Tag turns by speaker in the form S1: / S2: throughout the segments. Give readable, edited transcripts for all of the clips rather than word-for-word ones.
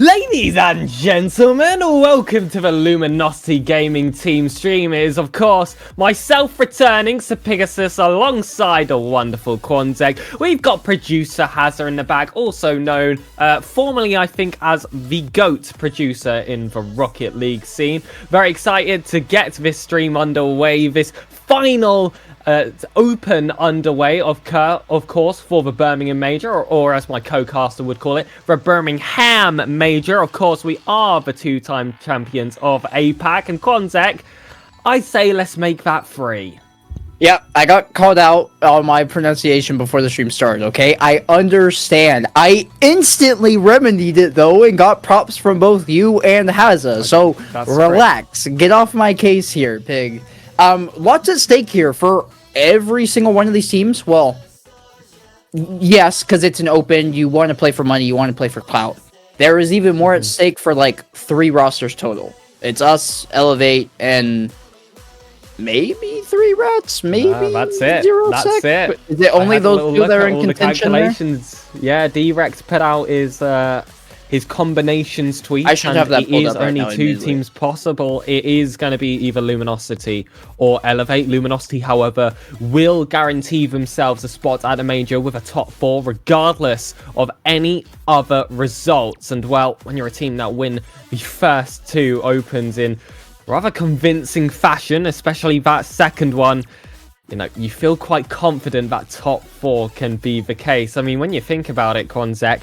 S1: Ladies and gentlemen, welcome to the Luminosity Gaming team stream. It is, of course, myself returning, SirPigasus, alongside a wonderful Quanzeg. We've got producer Hazza in the back, also known, formerly, I think, as the GOAT producer in the Rocket League scene. Very excited to get this stream underway, this final open underway, of course, for the Birmingham Major, or as my co-caster would call it, the Birmingham Major. Of course, we are the two-time champions of APAC, and Quanzek, I say let's make that 3.
S2: Yep, I got called out on my pronunciation before the stream started, okay? I understand. I instantly remedied it, though, and got props from both you and Hazza, so relax. Great. Get off my case here, Pig. Lots at stake here for every single one of these teams. Well, yes, because it's an open. You want to play for money. You want to play for clout. There is even more at stake for like 3 rosters total. It's us, Elevate, and maybe 3 Rats. Maybe
S1: that's it. That's it.
S2: Is it only those 2 that are in contention there?
S1: Yeah, D-Rex put out his combinations tweet.
S2: I should have that pulled up right now.
S1: It is only 2 teams possible. It is going to be either Luminosity or Elevate. Luminosity, however, will guarantee themselves a spot at the major with a top 4, regardless of any other results. And well, when you're a team that win the first 2 opens in rather convincing fashion, especially that second one, you know, you feel quite confident that top 4 can be the case. I mean, when you think about it, Quanzek,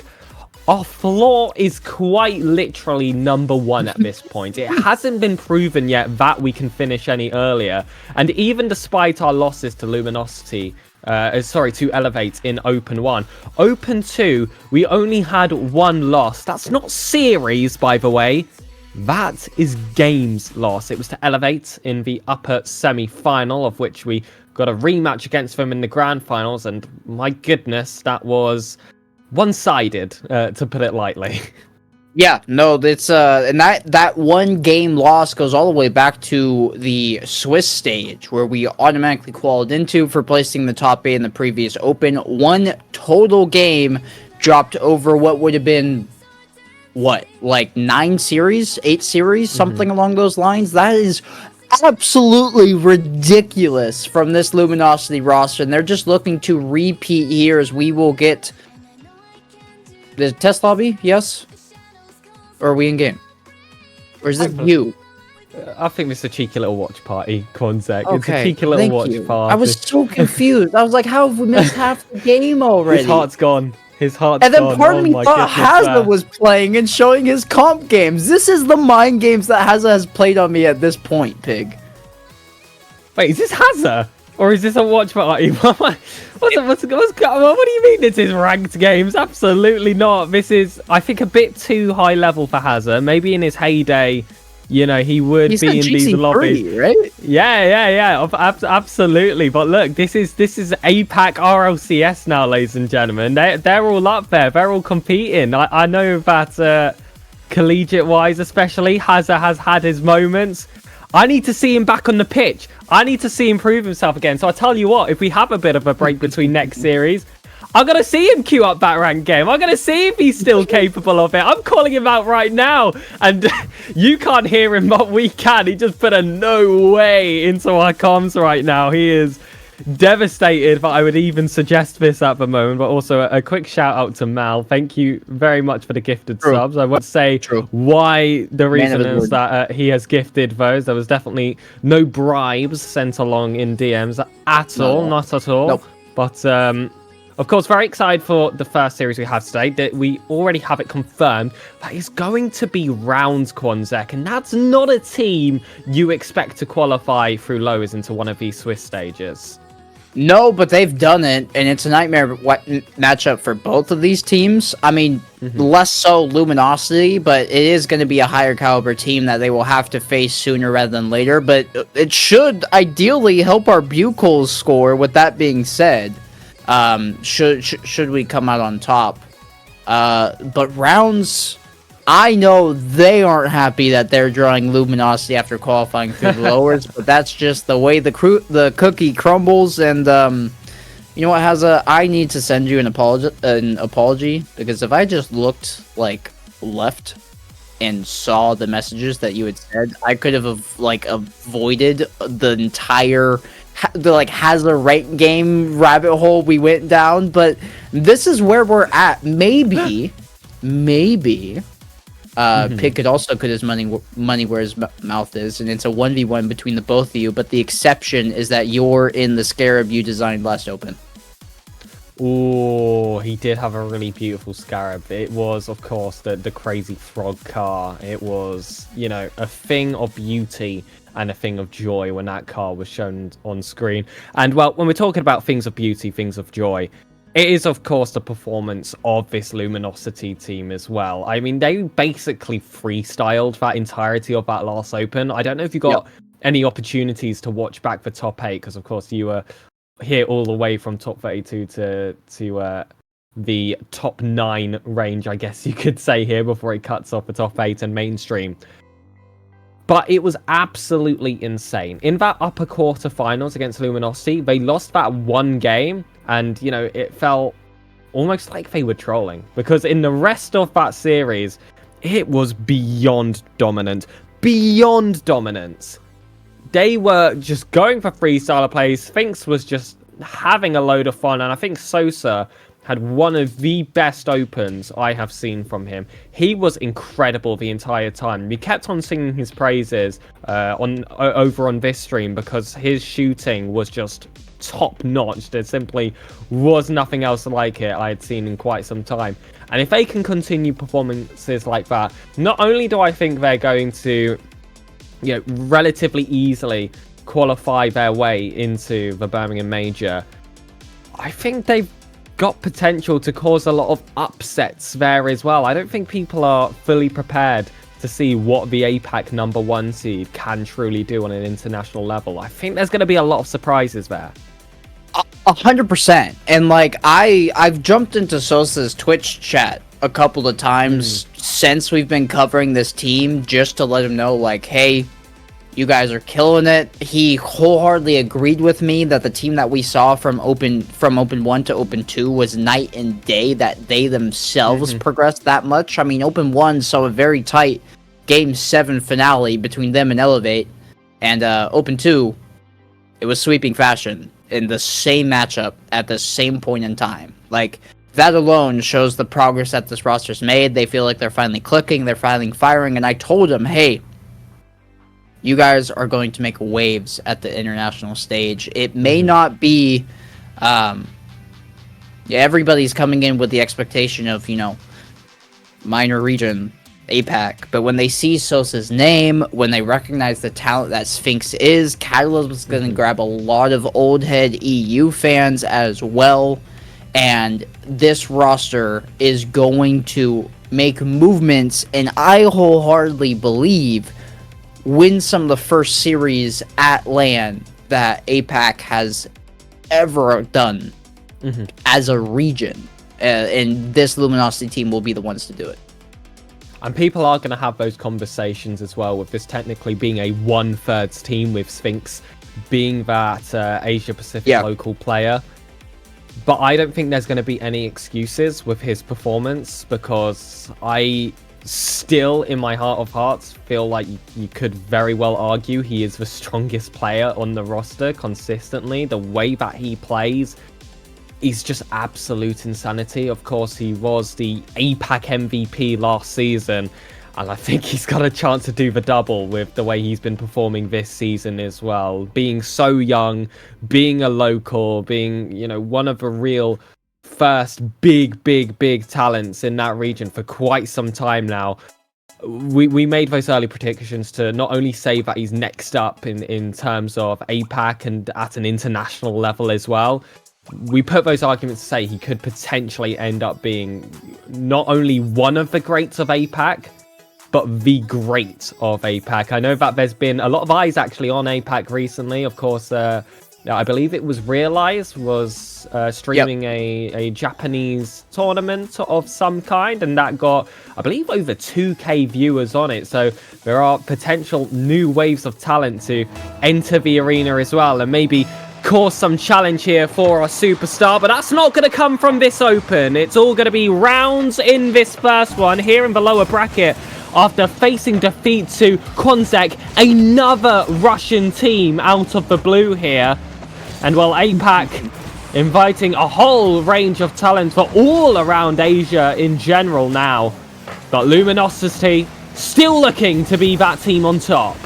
S1: our floor is quite literally number 1 at this point. It hasn't been proven yet that we can finish any earlier. And even despite our losses to Luminosity, to Elevate in Open 1, Open 2, we only had 1 loss. That's not series, by the way. That is games loss. It was to Elevate in the upper semi-final, of which we got a rematch against them in the grand finals. And my goodness, that was one-sided, to put it lightly.
S2: Yeah, no, it's and that 1 game loss goes all the way back to the Swiss stage, where we automatically qualified into for placing the top 8 in the previous Open. 1 total game dropped over what would have been, what, like 9 series, 8 series, something along those lines. That is absolutely ridiculous from this Luminosity roster, and they're just looking to repeat here as we will get the test lobby, yes? Or are we in game? Or is this you?
S1: I think this is a cheeky little watch party, Quanzek.
S2: Okay,
S1: it's a cheeky little watch party.
S2: I was so confused. I was like, how have we missed half the game already?
S1: His heart's gone. His heart's
S2: gone. And then part
S1: of
S2: me thought Hazza was playing and showing his comp games. This is the mind games that Hazza has played on me at this point, Pig.
S1: Wait, is this Hazza? Or is this a watch party? What do you mean this is ranked games? Absolutely not. This is, I think, a bit too high level for Hazza. Maybe in his heyday, you know, he would be in these lobbies,
S2: right?
S1: Yeah. Absolutely. But look, this is APAC RLCS now, ladies and gentlemen. They're all up there. They're all competing. I know that collegiate-wise, especially, Hazza has had his moments. I need to see him back on the pitch. I need to see him prove himself again. So I tell you what, if we have a bit of a break between next series, I'm going to see him queue up that ranked game. I'm going to see if he's still capable of it. I'm calling him out right now. And you can't hear him, but we can. He just put a no way into our comms right now. He is devastated that I would even suggest this at the moment. But also a quick shout out to Mal. Thank you very much for the gifted subs. I won't say why the reason is that he has gifted those. There was definitely no bribes sent along in DMs at all. Not at all.
S2: Nope.
S1: But of course, very excited for the first series we have today. That we already have it confirmed. That is going to be Rounds, Quanzek, and that's not a team you expect to qualify through lowers into one of these Swiss stages.
S2: No, but they've done it, and it's a nightmare matchup for both of these teams. I mean, less so Luminosity, but it is going to be a higher caliber team that they will have to face sooner rather than later. But it should ideally help our Bucles score. With that being said, should we come out on top? But Rounds, I know they aren't happy that they're drawing Luminosity after qualifying through the lowers, but that's just the way the cookie crumbles. And you know what, Hazza? I need to send you an apology, because if I just looked like left and saw the messages that you had said, I could have avoided the entire Hazza rank game rabbit hole we went down. But this is where we're at. Maybe Pig could also put his money where his mouth is, and it's a 1v1 between the both of you, but the exception is that you're in the scarab you designed last open.
S1: Oh, he did have a really beautiful scarab. It was, of course, the crazy frog car. It was, you know, a thing of beauty and a thing of joy when that car was shown on screen. And, well, when we're talking about things of beauty, things of joy, it is, of course, the performance of this Luminosity team as well. I mean, they basically freestyled that entirety of that last open. I don't know if you got any opportunities to watch back the top 8, because, of course, you were here all the way from top 32 to the top 9 range, I guess you could say here, before it cuts off the top 8 and mainstream. But it was absolutely insane. In that upper quarterfinals against Luminosity, they lost that one game, and, you know, it felt almost like they were trolling. Because in the rest of that series, it was beyond dominant. Beyond dominance. They were just going for freestyler plays. Sphinx was just having a load of fun, and I think Sosa had one of the best opens I have seen from him. He was incredible the entire time. We kept on singing his praises over on this stream because his shooting was just top notch. There simply was nothing else like it I had seen in quite some time. And if they can continue performances like that, not only do I think they're going to, you know, relatively easily qualify their way into the Birmingham Major, I think they've got potential to cause a lot of upsets there as well. I don't think people are fully prepared to see what the APAC #1 seed can truly do on an international level. I think there's going to be a lot of surprises there.
S2: 100%. And like I've jumped into Sosa's Twitch chat a couple of times since we've been covering this team, just to let him know, like, hey, you guys are killing it. He wholeheartedly agreed with me that the team that we saw from Open 1 to Open 2 was night and day, that they themselves progressed that much. I mean, Open 1 saw a very tight Game 7 finale between them and Elevate, and Open 2, it was sweeping fashion in the same matchup at the same point in time. Like, that alone shows the progress that this roster's made. They feel like they're finally clicking, they're finally firing, and I told him, hey, you guys are going to make waves at the international stage. It may not be, everybody's coming in with the expectation of, you know, minor region, APAC, but when they see Sosa's name, when they recognize the talent that Sphinx is, Catalyst is going to grab a lot of old head EU fans as well, and this roster is going to make movements, and I wholeheartedly believe win some of the first series at LAN that APAC has ever done as a region, and this Luminosity team will be the ones to do it.
S1: And people are going to have those conversations as well, with this technically being a 1/3 team, with Sphinx being that Asia Pacific local player. But I don't think there's going to be any excuses with his performance, because I still, in my heart of hearts, feel like you could very well argue he is the strongest player on the roster consistently. The way that he plays is just absolute insanity. Of course, he was the APAC MVP last season, and I think he's got a chance to do the double with the way he's been performing this season as well. Being so young, being a local, being, you know, one of the real first big talents in that region for quite some time now. We made those early predictions to not only say that he's next up in terms of APAC and at an international level as well. We put those arguments to say he could potentially end up being not only one of the greats of APAC, but the great of APAC. I know that there's been a lot of eyes actually on APAC recently. Of course, I believe it was Realize was streaming a Japanese tournament of some kind, and that got, I believe, over 2K viewers on it. So there are potential new waves of talent to enter the arena as well, and maybe cause some challenge here for our superstar. But that's not going to come from this open. It's all going to be rounds in this first one here in the lower bracket, after facing defeat to Konzek, another Russian team out of the blue here. And well, APAC inviting a whole range of talent for all around Asia in general now. But Luminosity still looking to be that team on top.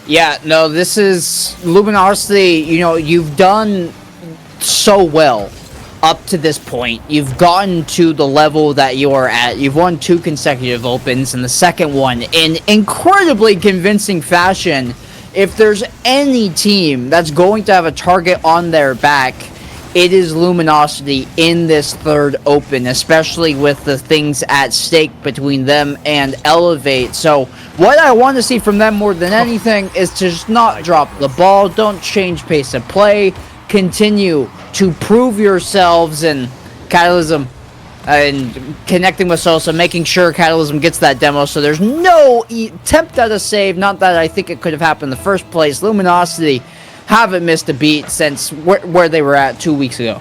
S2: Yeah, no, this is Luminosity. You know, you've done so well up to this point. You've gotten to the level that you are at. You've won 2 consecutive opens, and the second one in incredibly convincing fashion. If there's any team that's going to have a target on their back, it is Luminosity in this 3rd open, especially with the things at stake between them and Elevate. So what I want to see from them more than anything is to just not drop the ball. Don't change pace of play. Continue to prove yourselves, and Catalysm and connecting with Sosa, making sure Catalysm gets that demo so there's no attempt at a save. Not that I think it could have happened in the first place. Luminosity haven't missed a beat since where they were at 2 weeks ago.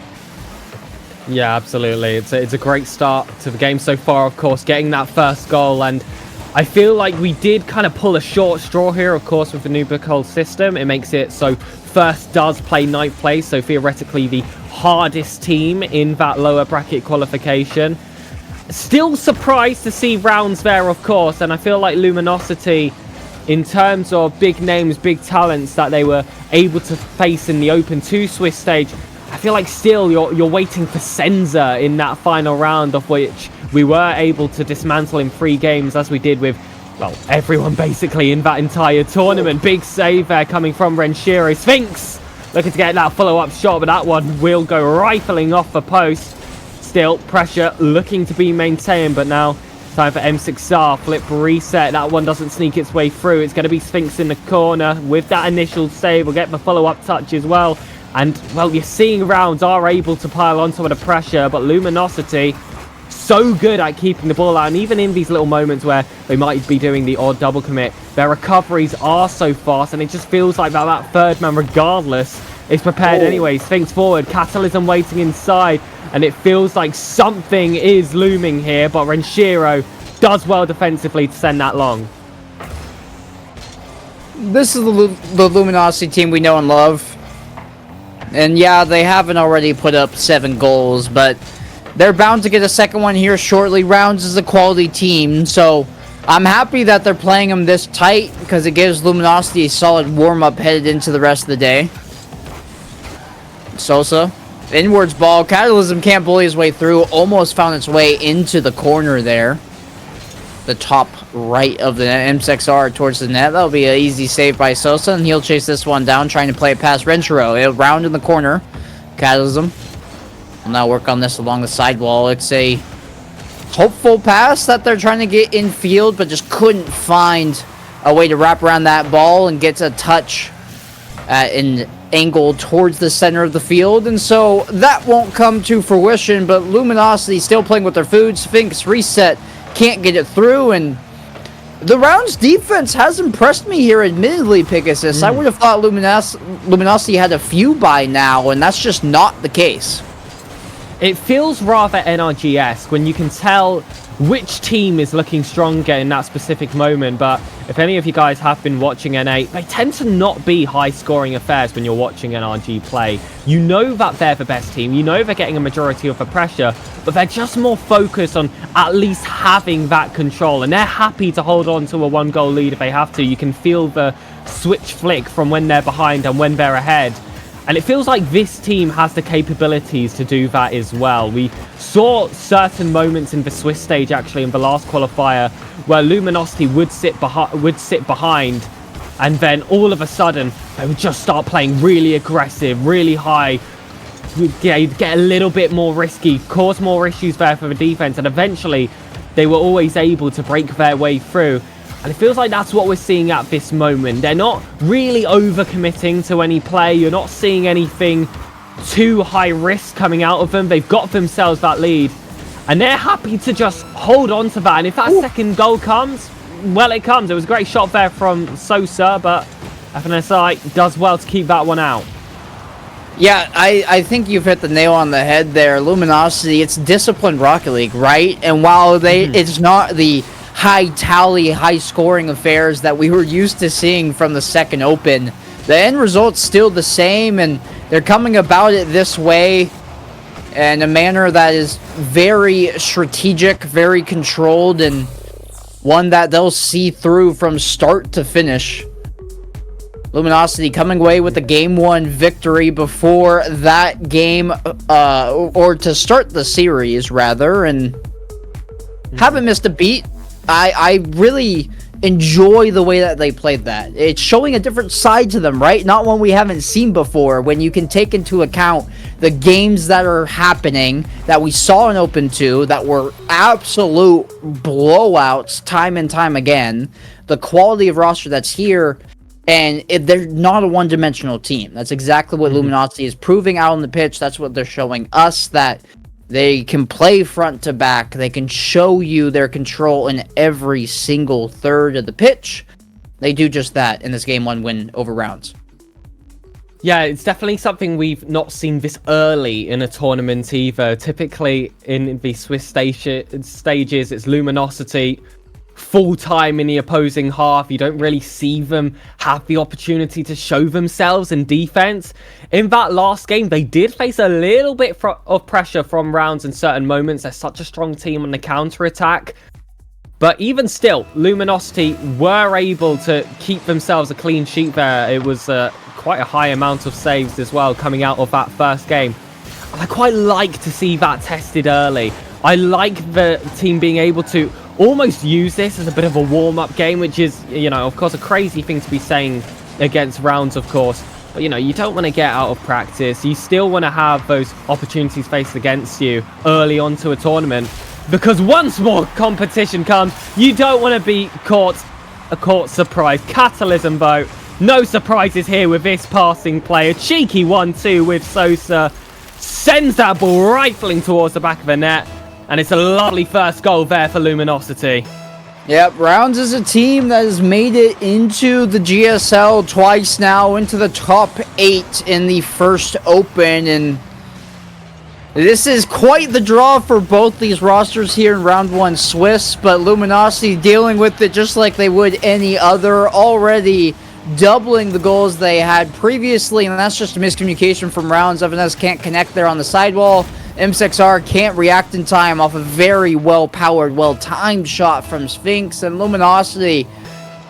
S1: Yeah, absolutely. It's a great start to the game so far, of course, getting that first goal. And I feel like we did kind of pull a short straw here, of course, with the new Bookhold system. It makes it so first does play ninth place, so theoretically the hardest team in that lower bracket qualification. Still surprised to see rounds there, of course, and I feel like Luminosity, in terms of big names, big talents that they were able to face in the Open 2 Swiss stage, I feel like still you're waiting for Senza in that final round, of which we were able to dismantle in 3 games, as we did with, well, everyone basically in that entire tournament. Big save there coming from Renshiro. Sphinx looking to get that follow-up shot, but that one will go rifling off the post. Still, pressure looking to be maintained, but now time for M6R, flip reset. That one doesn't sneak its way through. It's going to be Sphinx in the corner with that initial save. We'll get the follow-up touch as well. And, well, you're seeing rounds are able to pile on some of the pressure, but Luminosity so good at keeping the ball out. And even in these little moments where they might be doing the odd double commit, their recoveries are so fast, and it just feels like that third man, regardless, is prepared anyway. Sphinx forward, Catalysm waiting inside, and it feels like something is looming here, but Renshiro does well defensively to send that long.
S2: This is the Luminosity team we know and love. And yeah, they haven't already put up 7 goals, but they're bound to get a second one here shortly. Rounds is a quality team, so I'm happy that they're playing them this tight, because it gives Luminosity a solid warm-up headed into the rest of the day. Sosa, inwards ball. Catalysm can't bully his way through. Almost found its way into the corner there. The top right of the M6R towards the net. That'll be an easy save by Sosa, and he'll chase this one down, trying to play it past Renshiro. It'll round in the corner. Catalysm will now work on this along the sidewall. It's a hopeful pass that they're trying to get in field, but just couldn't find a way to wrap around that ball and gets a touch at an angle towards the center of the field, and so that won't come to fruition. But Luminosity still playing with their food. Sphinx reset, can't get it through, and the round's defense has impressed me here, admittedly, Pigasus. I would have thought Luminosity had a few by now, and that's just not the case.
S1: It feels rather NRG-esque when you can tell which team is looking stronger in that specific moment. But if any of you guys have been watching NA, they tend to not be high-scoring affairs when you're watching NRG play. You know that they're the best team, you know they're getting a majority of the pressure, but they're just more focused on at least having that control, and they're happy to hold on to a 1-goal lead if they have to. You can feel the switch flick from when they're behind and when they're ahead. And it feels like this team has the capabilities to do that as well. We saw certain moments in the Swiss stage, actually, in the last qualifier, where Luminosity would sit behind, and then all of a sudden, they would just start playing really aggressive, really high, get a little bit more risky, cause more issues there for the defense, and eventually, they were always able to break their way through. And it feels like that's what we're seeing at this moment. They're not really overcommitting to any play. You're not seeing anything too high risk coming out of them. They've got themselves that lead, and they're happy to just hold on to that. And if that second goal comes, well, it comes. It was a great shot there from Sosa, but FNSI does well to keep that one out.
S2: Yeah, I think you've hit the nail on the head there. Luminosity, it's disciplined Rocket League, right? And while it's not the high tally, high scoring affairs that we were used to seeing from the second open, the end result's still the same, and they're coming about it this way. in a manner that is very strategic, very controlled, and one that they'll see through from start to finish. Luminosity coming away with the Game 1 victory before that game, or to start the series, rather, and haven't missed a beat. I really enjoy the way that they played that. It's showing a different side to them, right? Not one we haven't seen before, when you can take into account the games that are happening, that we saw in Open 2, that were absolute blowouts time and time again, the quality of roster that's here, and they're not a one-dimensional team. That's exactly what Luminosity is proving out on the pitch. That's what they're showing us, that they can play front to back. They can show you their control in every single third of the pitch. They do just that in this Game 1 win over Rounds.
S1: Yeah, it's definitely something we've not seen this early in a tournament either. Typically in the Swiss stages, it's Luminosity full time in the opposing half. You don't really see them have the opportunity to show themselves in defense. In that last game, they did face a little bit of pressure from Rounds in certain moments. They're such a strong team on the counter-attack. But even still, Luminosity were able to keep themselves a clean sheet there. It was quite a high amount of saves as well coming out of that first game. And I quite like to see that tested early. I like the team being able to almost use this as a bit of a warm-up game, which is, you know, of course, a crazy thing to be saying against Rounds, of course. But, you know, you don't want to get out of practice. You still want to have those opportunities faced against you early on to a tournament. Because once more competition comes, you don't want to be caught surprise. Catalysm, though, no surprises here with this passing play. A cheeky 1-2 with Sosa. Sends that ball rifling towards the back of the net. And it's a lovely first goal there for Luminosity.
S2: Yep, Rounds is a team that has made it into the GSL twice now, into the top 8 in the first Open, and this is quite the draw for both these rosters here in Round 1 Swiss, but Luminosity dealing with it just like they would any other, already doubling the goals they had previously, and that's just a miscommunication from Rounds. Evanes can't connect there on the sidewall. M6R can't react in time off a very well-powered, well-timed shot from Sphinx, and Luminosity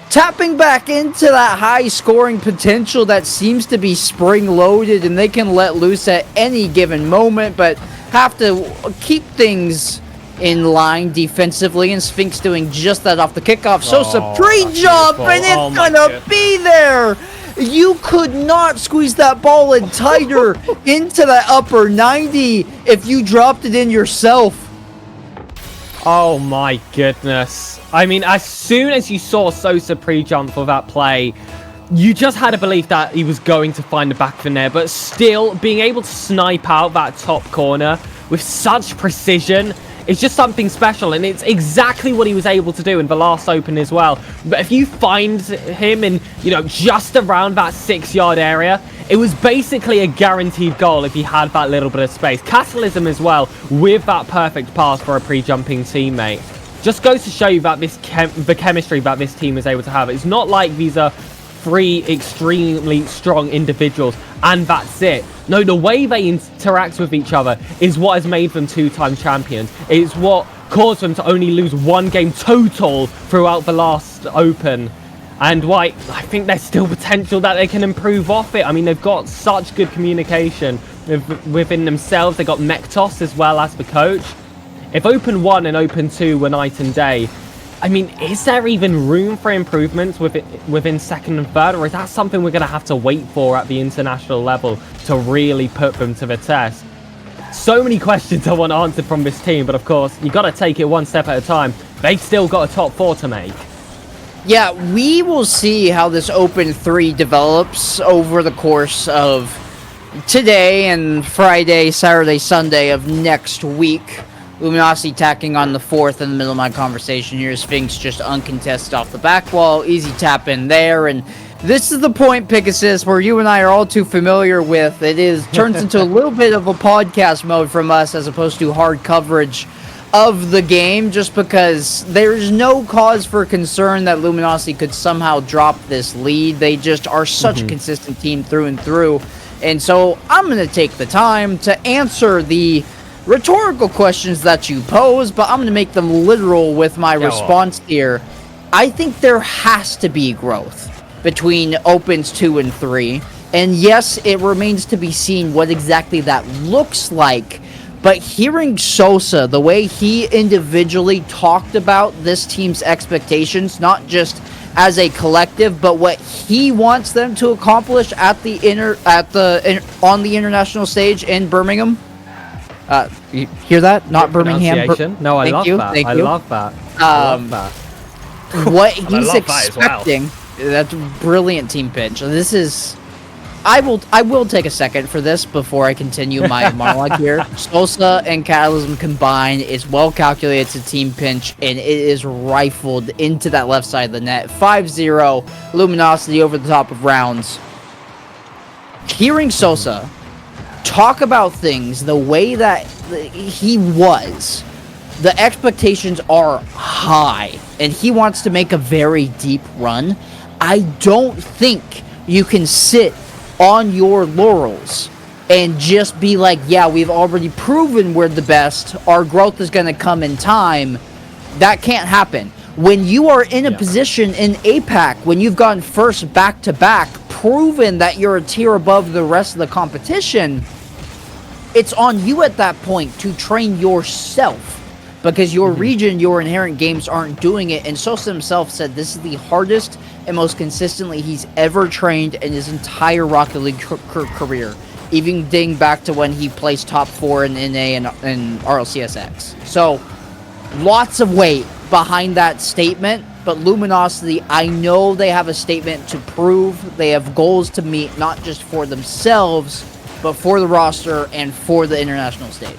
S2: tapping back into that high-scoring potential that seems to be spring-loaded, and they can let loose at any given moment, but have to keep things in line defensively, and Sphinx doing just that off the kickoff. Sosa pre-jump, and it's gonna be there! You could not squeeze that ball in tighter into that upper 90 if you dropped it in yourself.
S1: Oh my goodness. I mean, as soon as you saw Sosa pre-jump for that play, you just had a belief that he was going to find the back of the net, but still being able to snipe out that top corner with such precision is just something special, and it's exactly what he was able to do in the last Open as well. But if you find him in, you know, just around that 6-yard area, it was basically a guaranteed goal if he had that little bit of space. Catalysm as well, with that perfect pass for a pre-jumping teammate. Just goes to show you that the chemistry that this team is able to have. It's not like these are 3 extremely strong individuals and that's it. No, the way they interact with each other is what has made them 2-time champions. It's what caused them to only lose 1 game total throughout the last Open. And why I think there's still potential that they can improve off it. I mean, they've got such good communication within themselves. They've got Mektos as well as the coach. If Open 1 and Open 2 were night and day, I mean, is there even room for improvements within second and third, or is that something we're going to have to wait for at the international level to really put them to the test? So many questions I want answered from this team, but of course, you got to take it one step at a time. They've still got a top 4 to make.
S2: Yeah, we will see how this Open 3 develops over the course of today and Friday, Saturday, Sunday of next week. Luminosity tacking on the 4th in the middle of my conversation here. Sphinx just uncontested off the back wall. Easy tap in there. And this is the point, Pigasus, where you and I are all too familiar with. It turns into a little bit of a podcast mode from us as opposed to hard coverage of the game, just because there's no cause for concern that Luminosity could somehow drop this lead. They just are such a consistent team through and through. And so I'm going to take the time to answer the rhetorical questions that you pose, but I'm going to make them literal with my response here. I think there has to be growth between Opens 2 and 3. And yes, it remains to be seen what exactly that looks like. But hearing Sosa, the way he individually talked about this team's expectations, not just as a collective, but what he wants them to accomplish at on the international stage in Birmingham. You hear that? Not Birmingham.
S1: No, I love that. I love that. I love that.
S2: What he's expecting. That's a brilliant team pitch. This is. I will take a second for this before I continue my monologue here. Sosa and Catalysm combined is well calculated to team pinch, and it is rifled into that left side of the net. 5-0, Luminosity over the top of rounds. Hearing Sosa talk about things the way that he was, the expectations are high, and he wants to make a very deep run. I don't think you can sit on your laurels and just be like, yeah, we've already proven we're the best, our growth is going to come in time. That can't happen. When you are in a position in APAC, when you've gone first back-to-back, proven that you're a tier above the rest of the competition, it's on you at that point to train yourself, because your region, your inherent games aren't doing it. And Sosa himself said this is the hardest and most consistently he's ever trained in his entire Rocket League career, even dating back to when he placed top 4 in NA and RLCSX. So, lots of weight behind that statement, but Luminosity, I know they have a statement to prove. They have goals to meet, not just for themselves, but for the roster and for the international stage.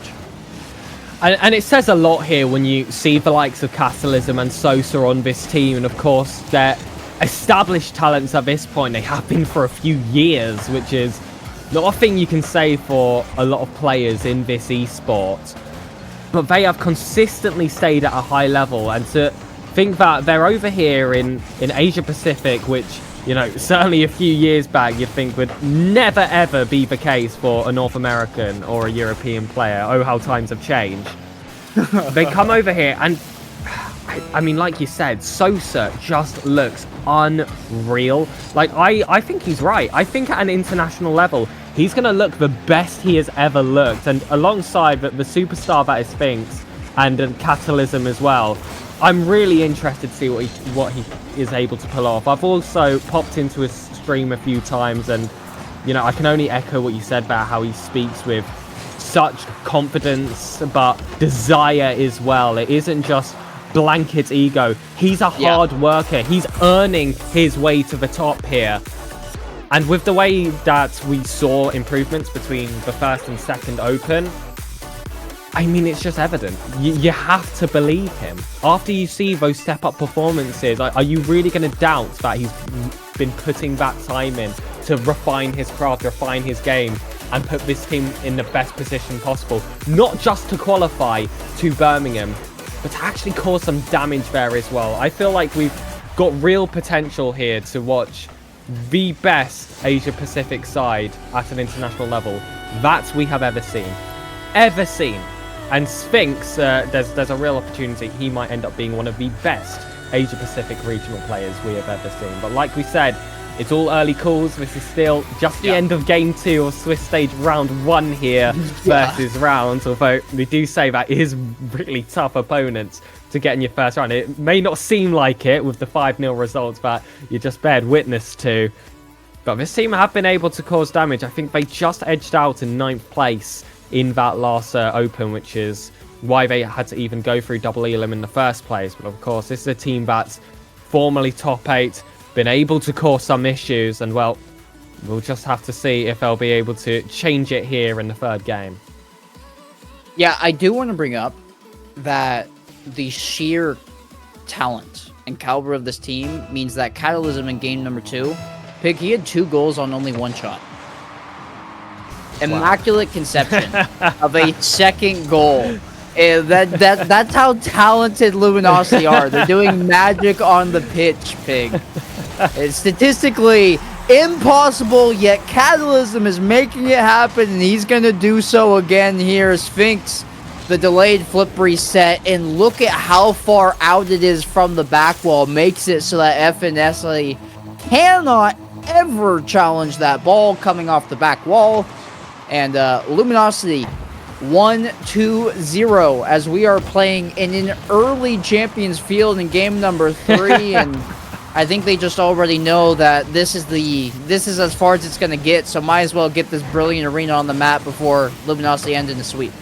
S1: And it says a lot here when you see the likes of Catalysm and Sosa on this team, and of course they're established talents at this point. They have been for a few years, which is not a thing you can say for a lot of players in this esport. But they have consistently stayed at a high level, and to think that they're over here in Asia Pacific, which, you know, certainly a few years back you'd think would never ever be the case for a North American or a European player. Oh, how times have changed. They come over here and, I mean, like you said, Sosa just looks unreal. Like, I think he's right. I think at an international level, he's going to look the best he has ever looked. And alongside the superstar that is Sphinx and Catalysm as well, I'm really interested to see what he is able to pull off. I've also popped into his stream a few times, and, you know, I can only echo what you said about how he speaks with such confidence, but desire as well. It isn't just blanket ego. He's a hard worker. He's earning his way to the top here. And with the way that we saw improvements between the first and second Open, I mean, it's just evident. You have to believe him. After you see those step-up performances, are you really going to doubt that he's been putting that time in to refine his craft, refine his game, and put this team in the best position possible? Not just to qualify to Birmingham, but to actually cause some damage there as well. I feel like we've got real potential here to watch the best Asia Pacific side at an international level that we have ever seen. And Sphinx, there's a real opportunity he might end up being one of the best Asia Pacific regional players we have ever seen. But like we said, it's all early calls. This is still just the end of Game 2 of Swiss Stage Round 1 here versus Rounds, although we do say that is really tough opponents to get in your first round. It may not seem like it with the 5-0 results that you just bared witness to, but this team have been able to cause damage. I think they just edged out in 9th place in that last Open, which is why they had to even go through double elim in the first place. But of course, this is a team that's formerly top 8, been able to cause some issues, and well, we'll just have to see if they'll be able to change it here in the third game.
S2: Yeah, I do want to bring up that the sheer talent and caliber of this team means that Catalysm in game number 2, Pig, he had 2 goals on only 1 shot. Immaculate conception of a second goal. That's how talented Luminosity are. They're doing magic on the pitch, Pig. Statistically, Impossible, yet Catalysm is making it happen, and he's going to do so again here. Sphinx, the delayed flip reset, and look at how far out it is from the back wall. Makes it so that FNSA cannot ever challenge that ball coming off the back wall. And Luminosity 1-2-0 as we are playing in an early Champions Field in game number 3, and I think they just already know that this is as far as it's going to get, so might as well get this brilliant arena on the map before Luminosity end in the sweep.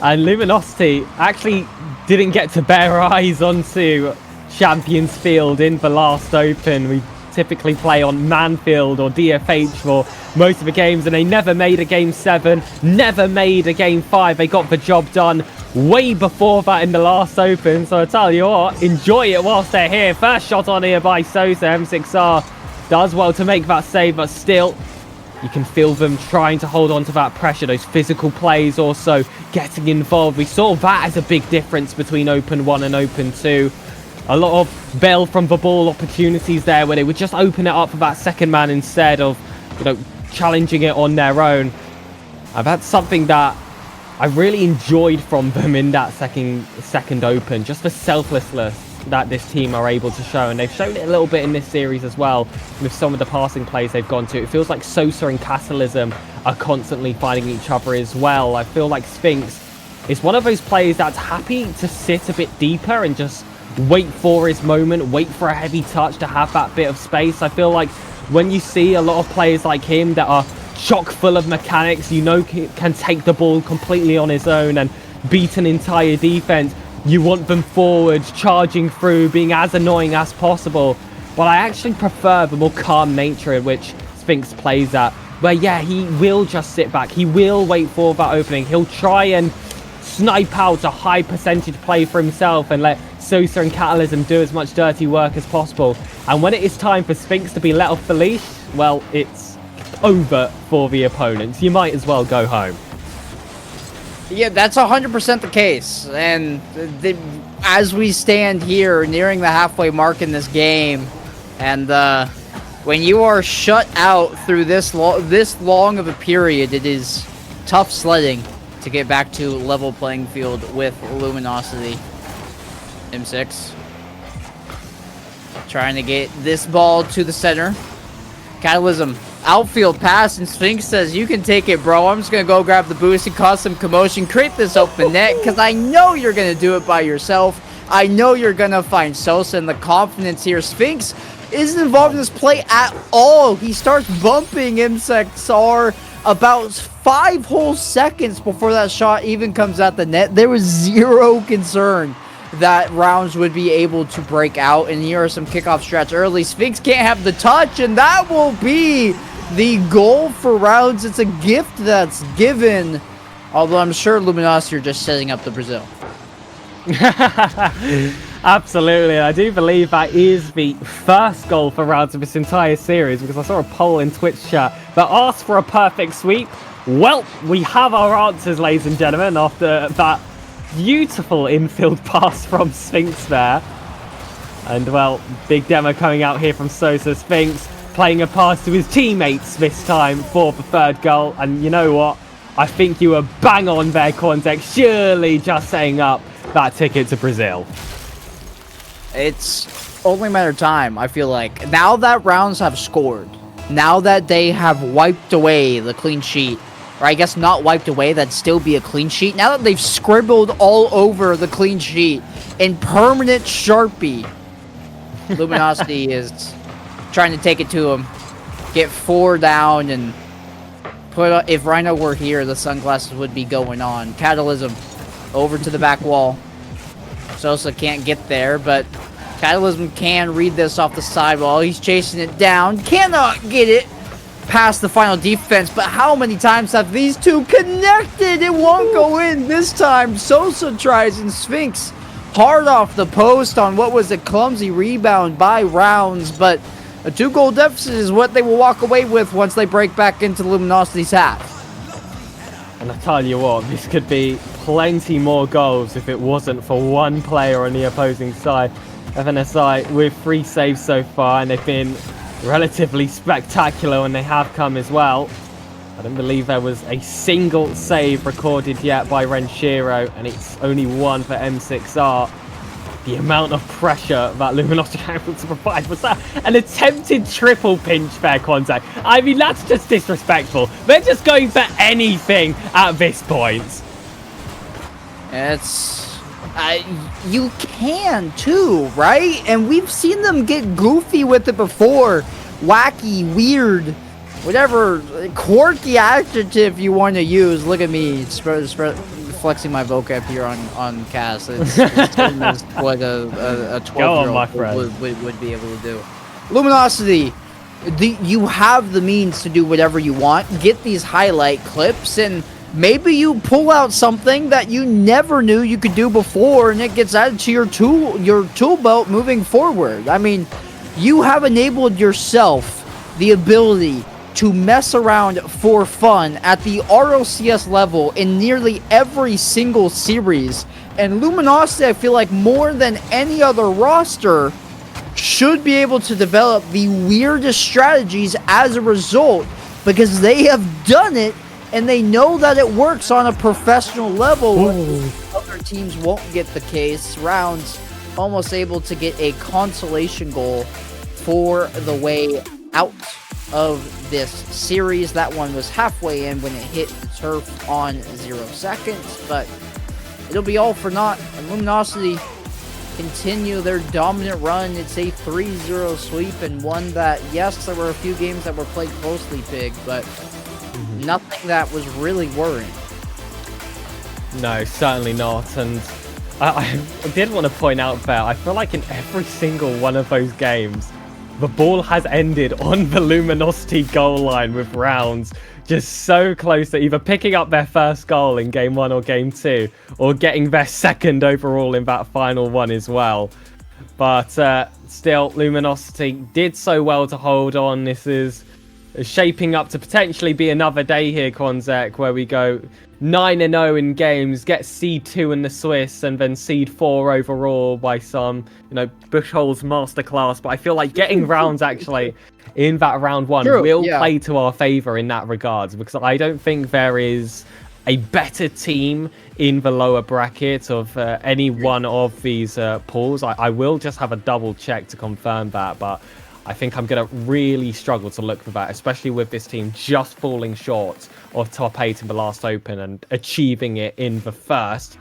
S1: And Luminosity actually didn't get to bear eyes onto Champions Field in the last Open. We typically play on Manfield or DFH for most of the games, and they never made a game 7, never made a game 5. They got the job done way before that in the last Open, so I tell you what, enjoy it whilst they're here. First shot on here by Sosa. M6R does well to make that save, but still you can feel them trying to hold on to that pressure. Those physical plays also getting involved. We saw that as a big difference between Open 1 and Open 2. A lot of bail from the ball opportunities there where they would just open it up for that second man instead of, you know, challenging it on their own. And that's something that I really enjoyed from them in that second Open. Just the selflessness that this team are able to show. And they've shown it a little bit in this series as well with some of the passing plays they've gone to. It feels like Sosa and Catalysm are constantly finding each other as well. I feel like Sphinx is one of those players that's happy to sit a bit deeper and just wait for his moment, wait for a heavy touch to have that bit of space. I feel like when you see a lot of players like him that are chock full of mechanics, you know, can take the ball completely on his own and beat an entire defense, you want them forward, charging through, being as annoying as possible. But I actually prefer the more calm nature in which Sphinx plays at, where, yeah, he will just sit back, he will wait for that opening, he'll try and snipe out a high percentage play for himself and let Sosa and Catalysm do as much dirty work as possible. And when it is time for Sphinx to be let off the leash, well, it's over for the opponents. You might as well go home.
S2: Yeah, that's 100% the case. And as we stand here nearing the halfway mark in this game, and when you are shut out through this long of a period, it is tough sledding to get back to level playing field with Luminosity. M6 trying to get this ball to the center. Catalysm, outfield pass, and Sphinx says, you can take it, bro. I'm just going to go grab the boost and cause some commotion, create this open net, because I know you're going to do it by yourself. I know you're going to find Sosa, and the confidence here. Sphinx isn't involved in this play at all. He starts bumping M6R about 5 whole seconds before that shot even comes at the net. There was zero concern that rounds would be able to break out, and here are some kickoff strats early. Sphinx can't have the touch, and that will be the goal for rounds. It's a gift that's given, although I'm sure Luminosity are just setting up the Brazil.
S1: Absolutely, I do believe that is the first goal for rounds of this entire series, because I saw a poll in Twitch chat that asked for a perfect sweep. Well, we have our answers, ladies and gentlemen, after that beautiful infield pass from Sphinx there. And, well, big demo coming out here from Sosa. Sphinx playing a pass to his teammates this time for the third goal. And you know what? I think you were bang on there, Context. Surely just setting up that ticket to Brazil.
S2: It's only a matter of time, I feel like. Now that rounds have scored, now that they have wiped away the clean sheet, or I guess not wiped away, that'd still be a clean sheet. Now that they've scribbled all over the clean sheet in permanent Sharpie, Luminosity is trying to take it to him, get 4 down, and put. If Rhino were here, the sunglasses would be going on. Catalysm over to the back wall. Sosa can't get there, but Catalysm can read this off the sidewall. He's chasing it down, cannot get it past the final defense, but how many times have these two connected? It won't go in this time. Sosa tries, and Sphinx hard off the post on what was a clumsy rebound by rounds, but a 2-goal deficit is what they will walk away with once they break back into Luminosity's half.
S1: And I tell you what, this could be plenty more goals if it wasn't for one player on the opposing side. FNSI with 3 saves so far, and they've been relatively spectacular when they have come as well. I don't believe there was a single save recorded yet by Renshiro, and it's only one for M6R. The amount of pressure that Luminosity are able to provide. Was that an attempted triple pinch there, Contact? I mean, that's just disrespectful. They're just going for anything at this point.
S2: You can too, right? And we've seen them get goofy with it before. Wacky, weird, whatever quirky adjective you want to use. Look at me, flexing my vocab here on cast. It's what a 12-year-old would be able to do. Luminosity, you have the means to do whatever you want. Get these highlight clips, and maybe you pull out something that you never knew you could do before, and it gets added to your tool belt moving forward. I mean, you have enabled yourself the ability to mess around for fun at the RLCS level in nearly every single series. And Luminosity, I feel like more than any other roster, should be able to develop the weirdest strategies as a result, because they have done it and they know that it works on a professional level. Other teams won't get the case. Rounds almost able to get a consolation goal for the way out of this series. That one was halfway in when it hit the turf on 0 seconds, but it'll be all for naught. And Luminosity continue their dominant run. It's a 3-0 sweep, and one that, yes, there were a few games that were played closely, Pig, but nothing that was really worrying.
S1: No, certainly not. And I did want to point out there, I feel like in every single one of those games, the ball has ended on the Luminosity goal line, with Rounds just so close to either picking up their first goal in game 1 or game 2, or getting their second overall in that final one as well. But still, Luminosity did so well to hold on. This is shaping up to potentially be another day here, Konzek, where we go 9-0 in games, get seed 2 in the Swiss, and then seed 4 overall by some, Bushhole's masterclass. But I feel like getting Rounds actually in that round 1 will play to our favor in that regards, because I don't think there is a better team in the lower bracket of any one of these pools. I will just have a double check to confirm that, but I think I'm going to really struggle to look for that, especially with this team just falling short of top 8 in the last Open and achieving it in the first.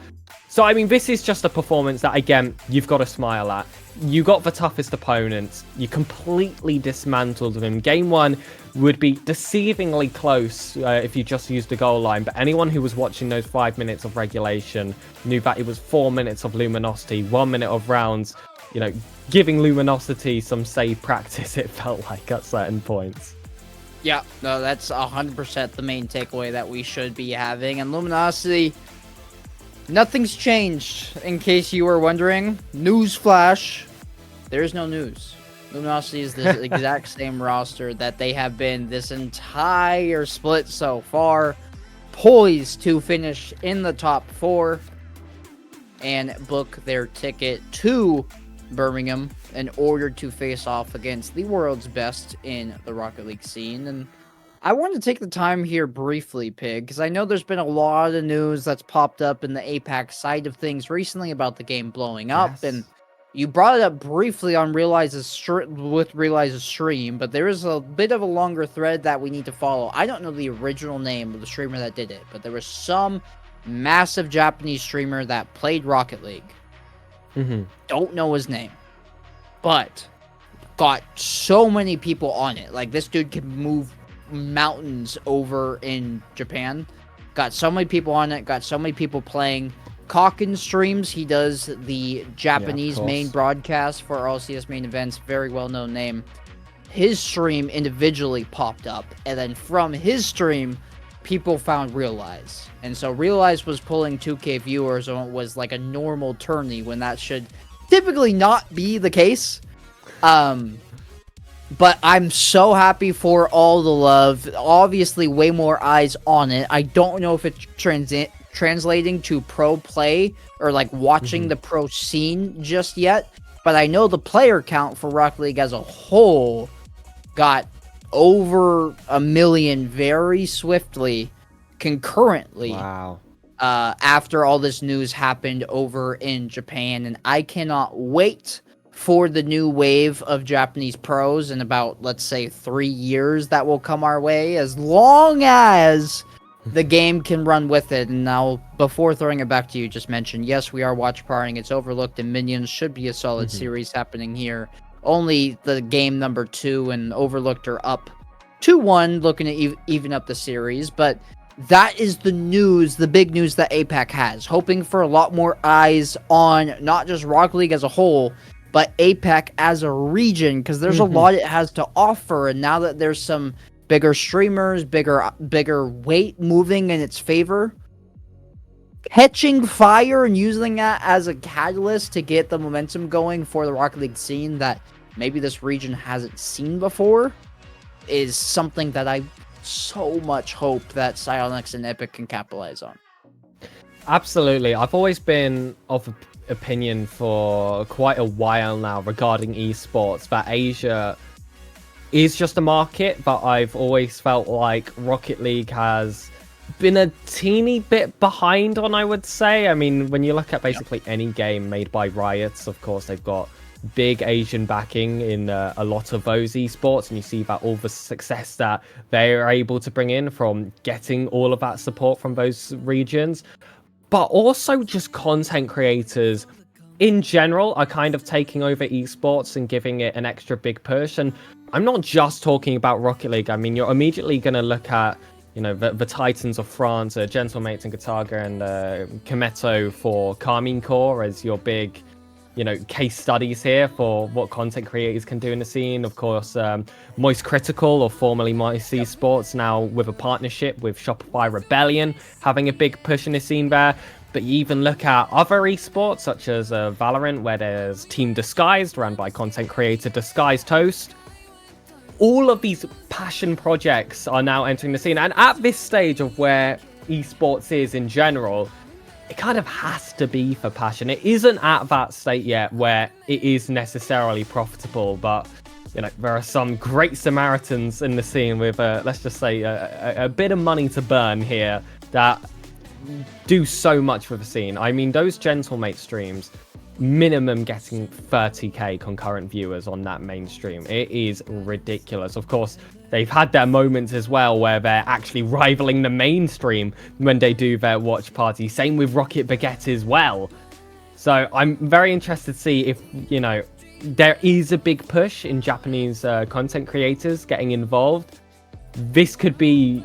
S1: So, I mean, this is just a performance that, again, you've got to smile at. You got the toughest opponents. You completely dismantled them. Game 1 would be deceivingly close if you just used the goal line, but anyone who was watching those 5 minutes of regulation knew that it was 4 minutes of Luminosity, 1 minute of Rounds, giving Luminosity some save practice, it felt like, at certain points.
S2: Yeah, no, that's 100% the main takeaway that we should be having. And Luminosity, nothing's changed, in case you were wondering. Newsflash, there's no news. Luminosity is the exact same roster that they have been this entire split so far, poised to finish in the top 4 and book their ticket to Birmingham in order to face off against the world's best in the Rocket League scene. And I want to take the time here briefly, Pig, because I know there's been a lot of news that's popped up in the APAC side of things recently about the game blowing up. Yes. And you brought it up briefly on Realize's stream, but there is a bit of a longer thread that we need to follow. I don't know the original name of the streamer that did it, but there was some massive Japanese streamer that played Rocket League. Don't know his name, but got so many people on it. Like, this dude can move mountains over in Japan. Got so many people on it, got so many people playing. Kaken streams, he does the Japanese main broadcast for RLCS main events, very well-known name. His stream individually popped up, and then from his stream, people found Realize. And so Realize was pulling 2K viewers on what was like a normal tourney, when that should typically not be the case. But I'm so happy for all the love. Obviously, way more eyes on it. I don't know if it's translating to pro play or like watching the pro scene just yet. But I know the player count for Rocket League as a whole got over 1 million very swiftly, concurrently.
S1: Wow.
S2: After all this news happened over in Japan, and I cannot wait for the new wave of Japanese pros in about, let's say, 3 years that will come our way, as long as the game can run with it. And now, before throwing it back to you, just mention, yes, we are watch partying. It's Overlooked and Minions should be a solid series happening here. Only the game number 2 and Overlooked are up 2-1, looking to even up the series, but that is the news, the big news that APAC has. Hoping for a lot more eyes on not just Rocket League as a whole, but APAC as a region, because there's a lot it has to offer. And now that there's some bigger streamers, bigger weight moving in its favor, catching fire and using that as a catalyst to get the momentum going for the Rocket League scene that maybe this region hasn't seen before is something that I so much hope that Psyonix and Epic can capitalize on.
S1: Absolutely. I've always been of opinion for quite a while now regarding esports that Asia is just a market, but I've always felt like Rocket League has been a teeny bit behind on, I would say. I mean, when you look at basically any game made by Riot, of course, they've got big Asian backing in a lot of those esports, and you see that all the success that they are able to bring in from getting all of that support from those regions. But also just content creators in general are kind of taking over esports and giving it an extra big push. And I'm not just talking about Rocket League. I mean, you're immediately going to look at, you know, the Titans of France, Gentlemates and Gataga and Kometo for Carmine Core as your big, you know, case studies here for what content creators can do in the scene. Of course, Moist Critical, or formerly Moist Esports, now with a partnership with Shopify Rebellion, having a big push in the scene there. But you even look at other esports, such as Valorant, where there's Team Disguised, run by content creator Disguised Toast. All of these passion projects are now entering the scene. And at this stage of where esports is in general, it kind of has to be for passion. It isn't at that state yet where it is necessarily profitable, but you know, there are some great Samaritans in the scene with, let's just say, a bit of money to burn here that do so much for the scene. I mean, those Gentlemate streams, minimum getting 30k concurrent viewers on that main stream. It is ridiculous. Of course, they've had their moments as well where they're actually rivaling the mainstream when they do their watch party. Same with Rocket Baguette as well. So I'm very interested to see if, you know, there is a big push in Japanese content creators getting involved. This could be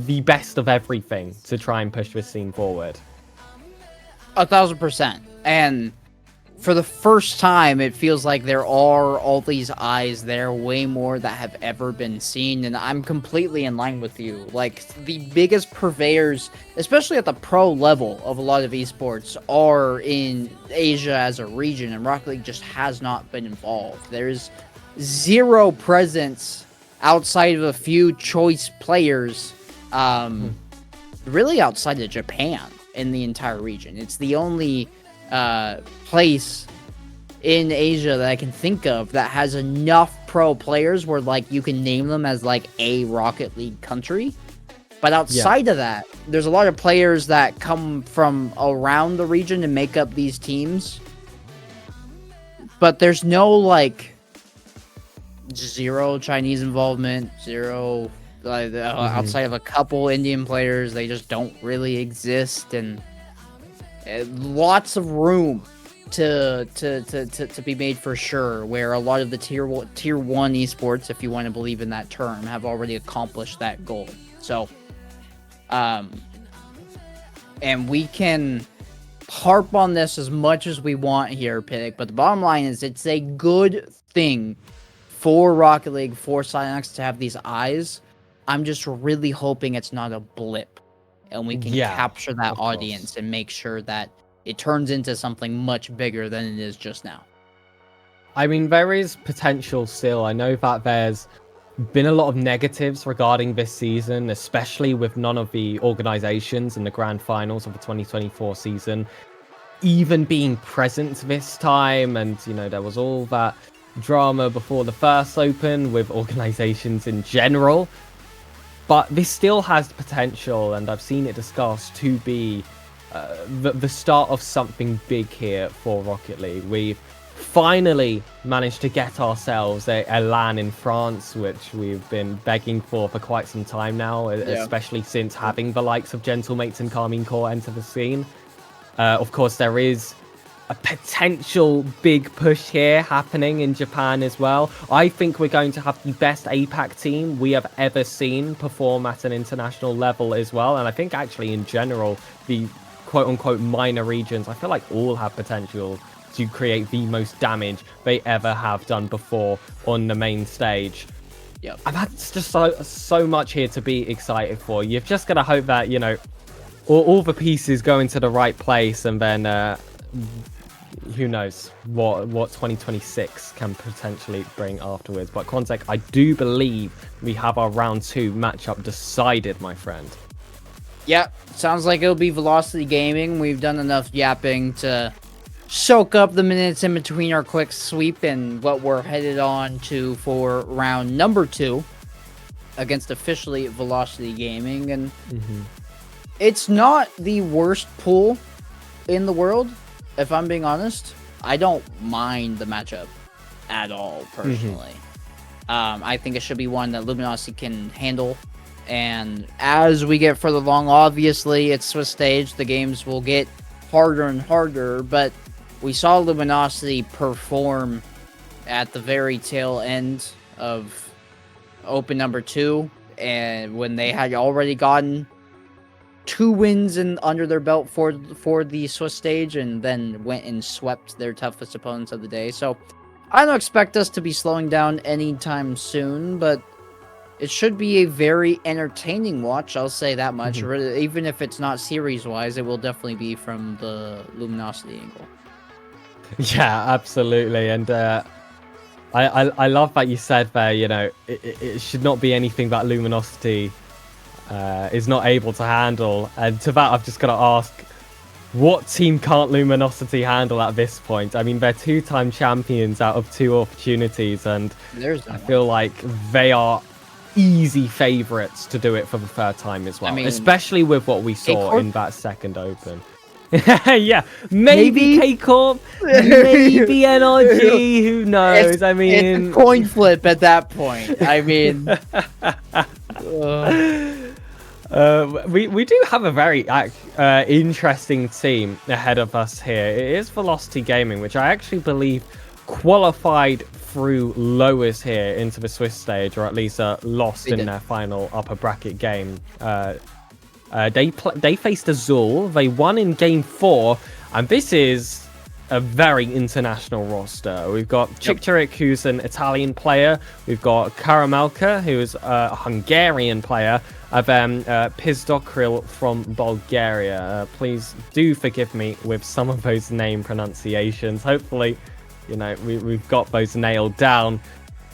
S1: the best of everything to try and push this scene forward.
S2: 1000%. And for the first time, it feels like there are all these eyes there, way more that have ever been seen, and I'm completely in line with you. Like, the biggest purveyors, especially at the pro level of a lot of esports, are in Asia as a region, and Rocket League just has not been involved. There's zero presence outside of a few choice players, really outside of Japan in the entire region. It's the only place in Asia that I can think of that has enough pro players where, like, you can name them as, like, a Rocket League country. But outside of that, there's a lot of players that come from around the region and make up these teams. But there's no, like, zero Chinese involvement, zero, outside of a couple Indian players. They just don't really exist, and lots of room to be made for sure, where a lot of the tier one esports, if you want to believe in that term, have already accomplished that goal. So and we can harp on this as much as we want here, Pig, but the bottom line is it's a good thing for Rocket League, for Psyonix to have these eyes. I'm just really hoping it's not a blip, and we can capture that audience and make sure that it turns into something much bigger than it is just now.
S1: I mean, there is potential still. I know that there's been a lot of negatives regarding this season, especially with none of the organizations in the grand finals of the 2024 season even being present this time. And, you know, there was all that drama before the first Open with organizations in general. But this still has potential, and I've seen it discussed to be the start of something big here for Rocket League. We've finally managed to get ourselves a LAN in France, which we've been begging for quite some time now, especially since having the likes of Gentlemates and Carmine Core enter the scene. Of course, there is a potential big push here happening in Japan as well. I think we're going to have the best APAC team we have ever seen perform at an international level as well. And I think actually in general, the quote-unquote minor regions, I feel like all have potential to create the most damage they ever have done before on the main stage.
S2: Yep.
S1: And that's just so much here to be excited for. You've just got to hope that, you know, all the pieces go into the right place, and then who knows what 2026 can potentially bring afterwards. But Quanzek, I do believe we have our round 2 matchup decided, my friend.
S2: Yeah, sounds like it'll be Velocity Gaming. We've done enough yapping to soak up the minutes in between our quick sweep and what we're headed on to for round number 2 against officially Velocity Gaming. And it's not the worst pool in the world, if I'm being honest. I don't mind the matchup at all, personally. I think it should be one that Luminosity can handle. And as we get further along, obviously, it's Swiss stage. The games will get harder and harder, but we saw Luminosity perform at the very tail end of Open number 2, and when they had already gotten 2 wins under their belt for the Swiss stage, and then went and swept their toughest opponents of the day. So I don't expect us to be slowing down anytime soon, but it should be a very entertaining watch, I'll say that much. Even if it's not series-wise, it will definitely be from the Luminosity angle.
S1: Yeah, absolutely. And I love that you said there, you know, it should not be anything that Luminosity is not able to handle. And to that, I've just got to ask, what team can't Luminosity handle at this point? I mean, they're 2-time champions out of 2 opportunities, and I feel like they are easy favorites to do it for the 3rd time as well. I mean, especially with what we saw in that second Open. Yeah, maybe K-Corp, maybe NRG, who knows? I mean,
S2: it's a coin flip at that point. I mean,
S1: we do have a very interesting team ahead of us here. It is Velocity Gaming, which I actually believe qualified through lowers here into the Swiss stage, or at least lost in their final upper bracket game. They faced Azul. They won in game 4, and this is a very international roster. We've got Chiktarik, who's an Italian player. We've got Karamelka, who's a Hungarian player. And then Pizdokril from Bulgaria. Please do forgive me with some of those name pronunciations. Hopefully, you know, we've got those nailed down.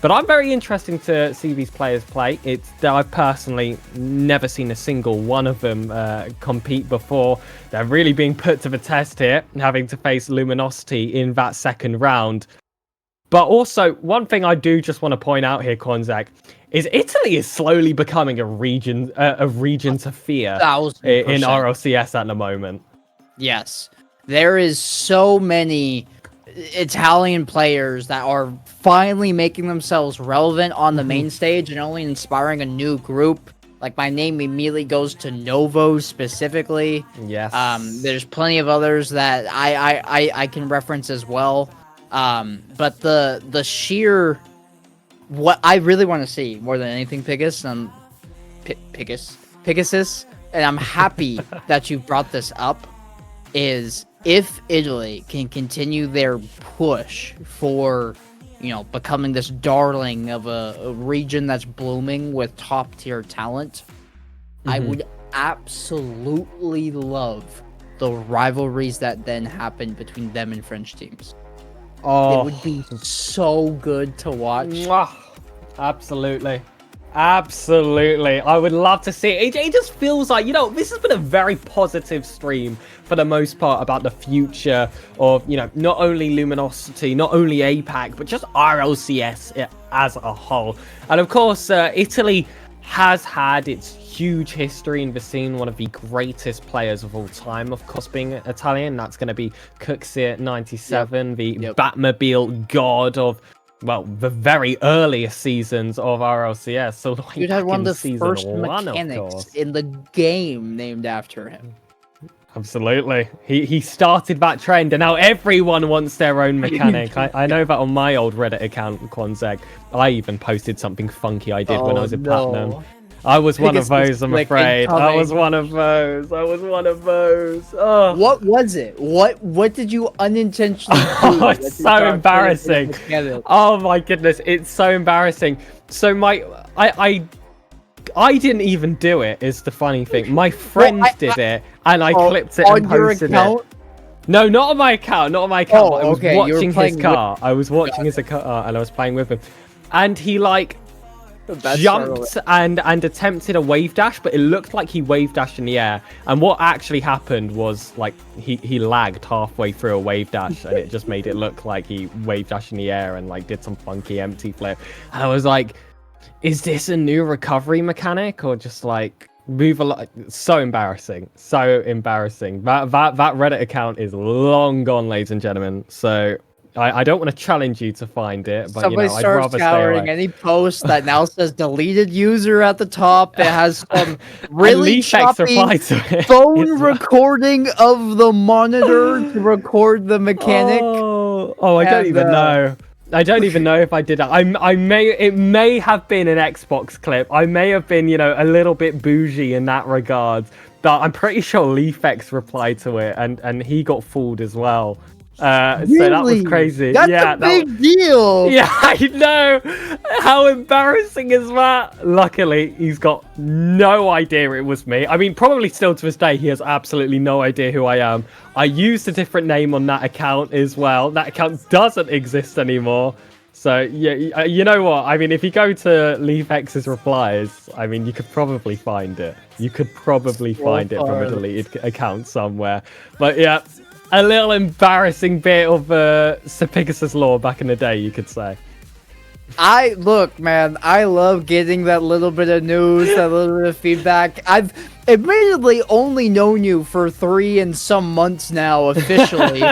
S1: But I'm very interested to see these players play. I've personally never seen a single one of them compete before. They're really being put to the test here, having to face Luminosity in that second round. But also, one thing I do just want to point out here, Konzak, is Italy is slowly becoming a region to fear in RLCS at the moment.
S2: Yes, there is so many Italian players that are finally making themselves relevant on the main stage and only inspiring a new group. Like, my name immediately goes to Novo specifically.
S1: Yes.
S2: There's plenty of others that I can reference as well. But the sheer, what I really want to see more than anything, Pegasus, and I'm happy that you brought this up, is if Italy can continue their push for, you know, becoming this darling of a region that's blooming with top tier talent, I would absolutely love the rivalries that then happen between them and French teams. It would be so good to watch.
S1: Absolutely. Absolutely. I would love to see it. It just feels like, you know, this has been a very positive stream for the most part about the future of, you know, not only Luminosity, not only APAC, but just RLCS as a whole. And of course, Italy has had its huge history in the scene, one of the greatest players of all time, of course, being Italian. That's going to be Cocaster 97, the Batmobile god of, well, the very earliest seasons of RLCS. So like,
S2: Dude had one of the first
S1: one,
S2: mechanics in the game named after him.
S1: Absolutely. He started that trend, and now everyone wants their own mechanic. I know that on my old Reddit account, Quanzeg, I even posted something funky I did when I was in Platinum. I was one of those, I'm afraid. I was one of those. Oh.
S2: What was it? What did you unintentionally do?
S1: Oh, it's so embarrassing. Oh my goodness, it's so embarrassing. So I didn't even do it, is the funny thing. My friend did it, and I clipped it and posted it. No, not on my account, not on my account. I was watching his car. I was watching his car, and I was playing with him. And he, like, jumped and attempted a wave dash, but it looked like he wave dashed in the air. And what actually happened was, like, he lagged halfway through a wave dash, and it just made it look like he wave dashed in the air and, like, did some funky empty flip. And I was like, is this a new recovery mechanic, or just like move a lot? So embarrassing, so embarrassing. That Reddit account is long gone, ladies and gentlemen. So I don't want to challenge you to find it, but
S2: somebody,
S1: you know, I'd rather
S2: scouring any post that now says deleted user at the top. It has some really choppy phone recording of the monitor to record the mechanic.
S1: Oh, I don't even know. I don't even know if I did that. It may have been an Xbox clip. I may have been, you know, a little bit bougie in that regard. But I'm pretty sure LeafX replied to it, and he got fooled as well.
S2: Really?
S1: So that was crazy.
S2: That's a big deal.
S1: Yeah, I know. How embarrassing is that? Luckily, he's got no idea it was me. I mean, probably still to this day, he has absolutely no idea who I am. I used a different name on that account as well. That account doesn't exist anymore. So, yeah, you know what? I mean, if you go to LeafX's replies, I mean, you could probably find it. You could probably find it from a deleted account somewhere. But, yeah. A little embarrassing bit of SirPigasus lore back in the day, you could say.
S2: Look, man, I love getting that little bit of news, that little bit of feedback. I've admittedly only known you for 3 and some months now, officially.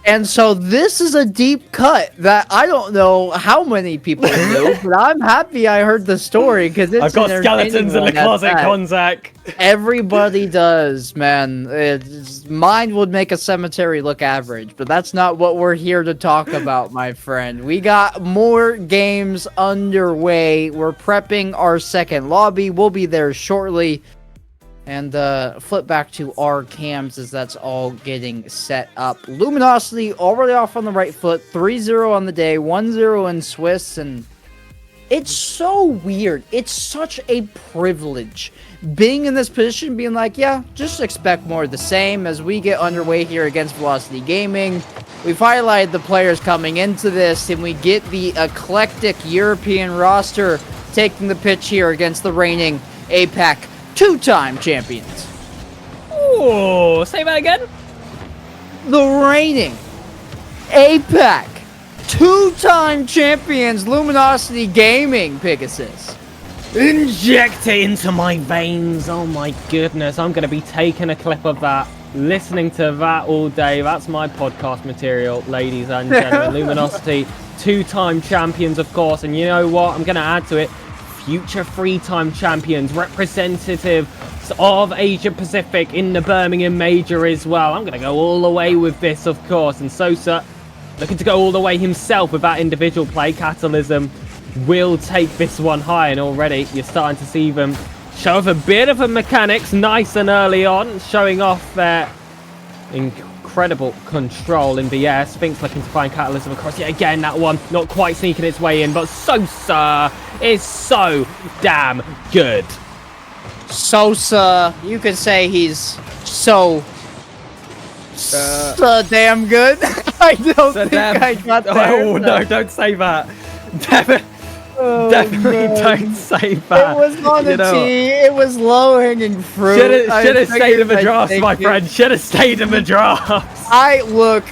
S2: And so this is a deep cut that I don't know how many people knew, but I'm happy I heard the story, because it's
S1: I've got skeletons in the closet, Konzak.
S2: Everybody does, man. Mine would make a cemetery look average, but that's not what we're here to talk about, my friend. We got more games underway. We're prepping our second lobby. We'll be there shortly. And flip back to our cams as that's all getting set up. Luminosity already off on the right foot. 3-0 on the day. 1-0 in Swiss. And it's so weird. It's such a privilege being in this position, being like, yeah, just expect more of the same as we get underway here against Velocity Gaming. We've highlighted the players coming into this, and we get the eclectic European roster taking the pitch here against the reigning APAC 2-time champions.
S1: Oh, say that again?
S2: The reigning APAC 2-time champions, Luminosity Gaming, Pigasus.
S1: Inject it into my veins. Oh my goodness. I'm going to be taking a clip of that, listening to that all day. That's my podcast material, ladies and gentlemen. Luminosity, 2-time champions, of course. And you know what? I'm going to add to it. Future 3-time champions, representative of Asia Pacific in the Birmingham Major as well. I'm going to go all the way with this, of course. And Sosa looking to go all the way himself with that individual play. Catalysm will take this one high, and already you're starting to see them show off a bit of a mechanics nice and early on, showing off their incredible control in the air. Sphinx looking to find Catalysm across yet again. That one not quite sneaking its way in, but Sosa is so damn good.
S2: Sosa, you could say he's so damn good. I don't think I got there.
S1: Oh no, don't say that. Devin.
S2: Oh,
S1: Definitely
S2: man.
S1: don't say that.
S2: It was on the tee. It was low hanging fruit.
S1: Should have stayed in the drafts, my friend. Should have stayed in the drafts.
S2: Look.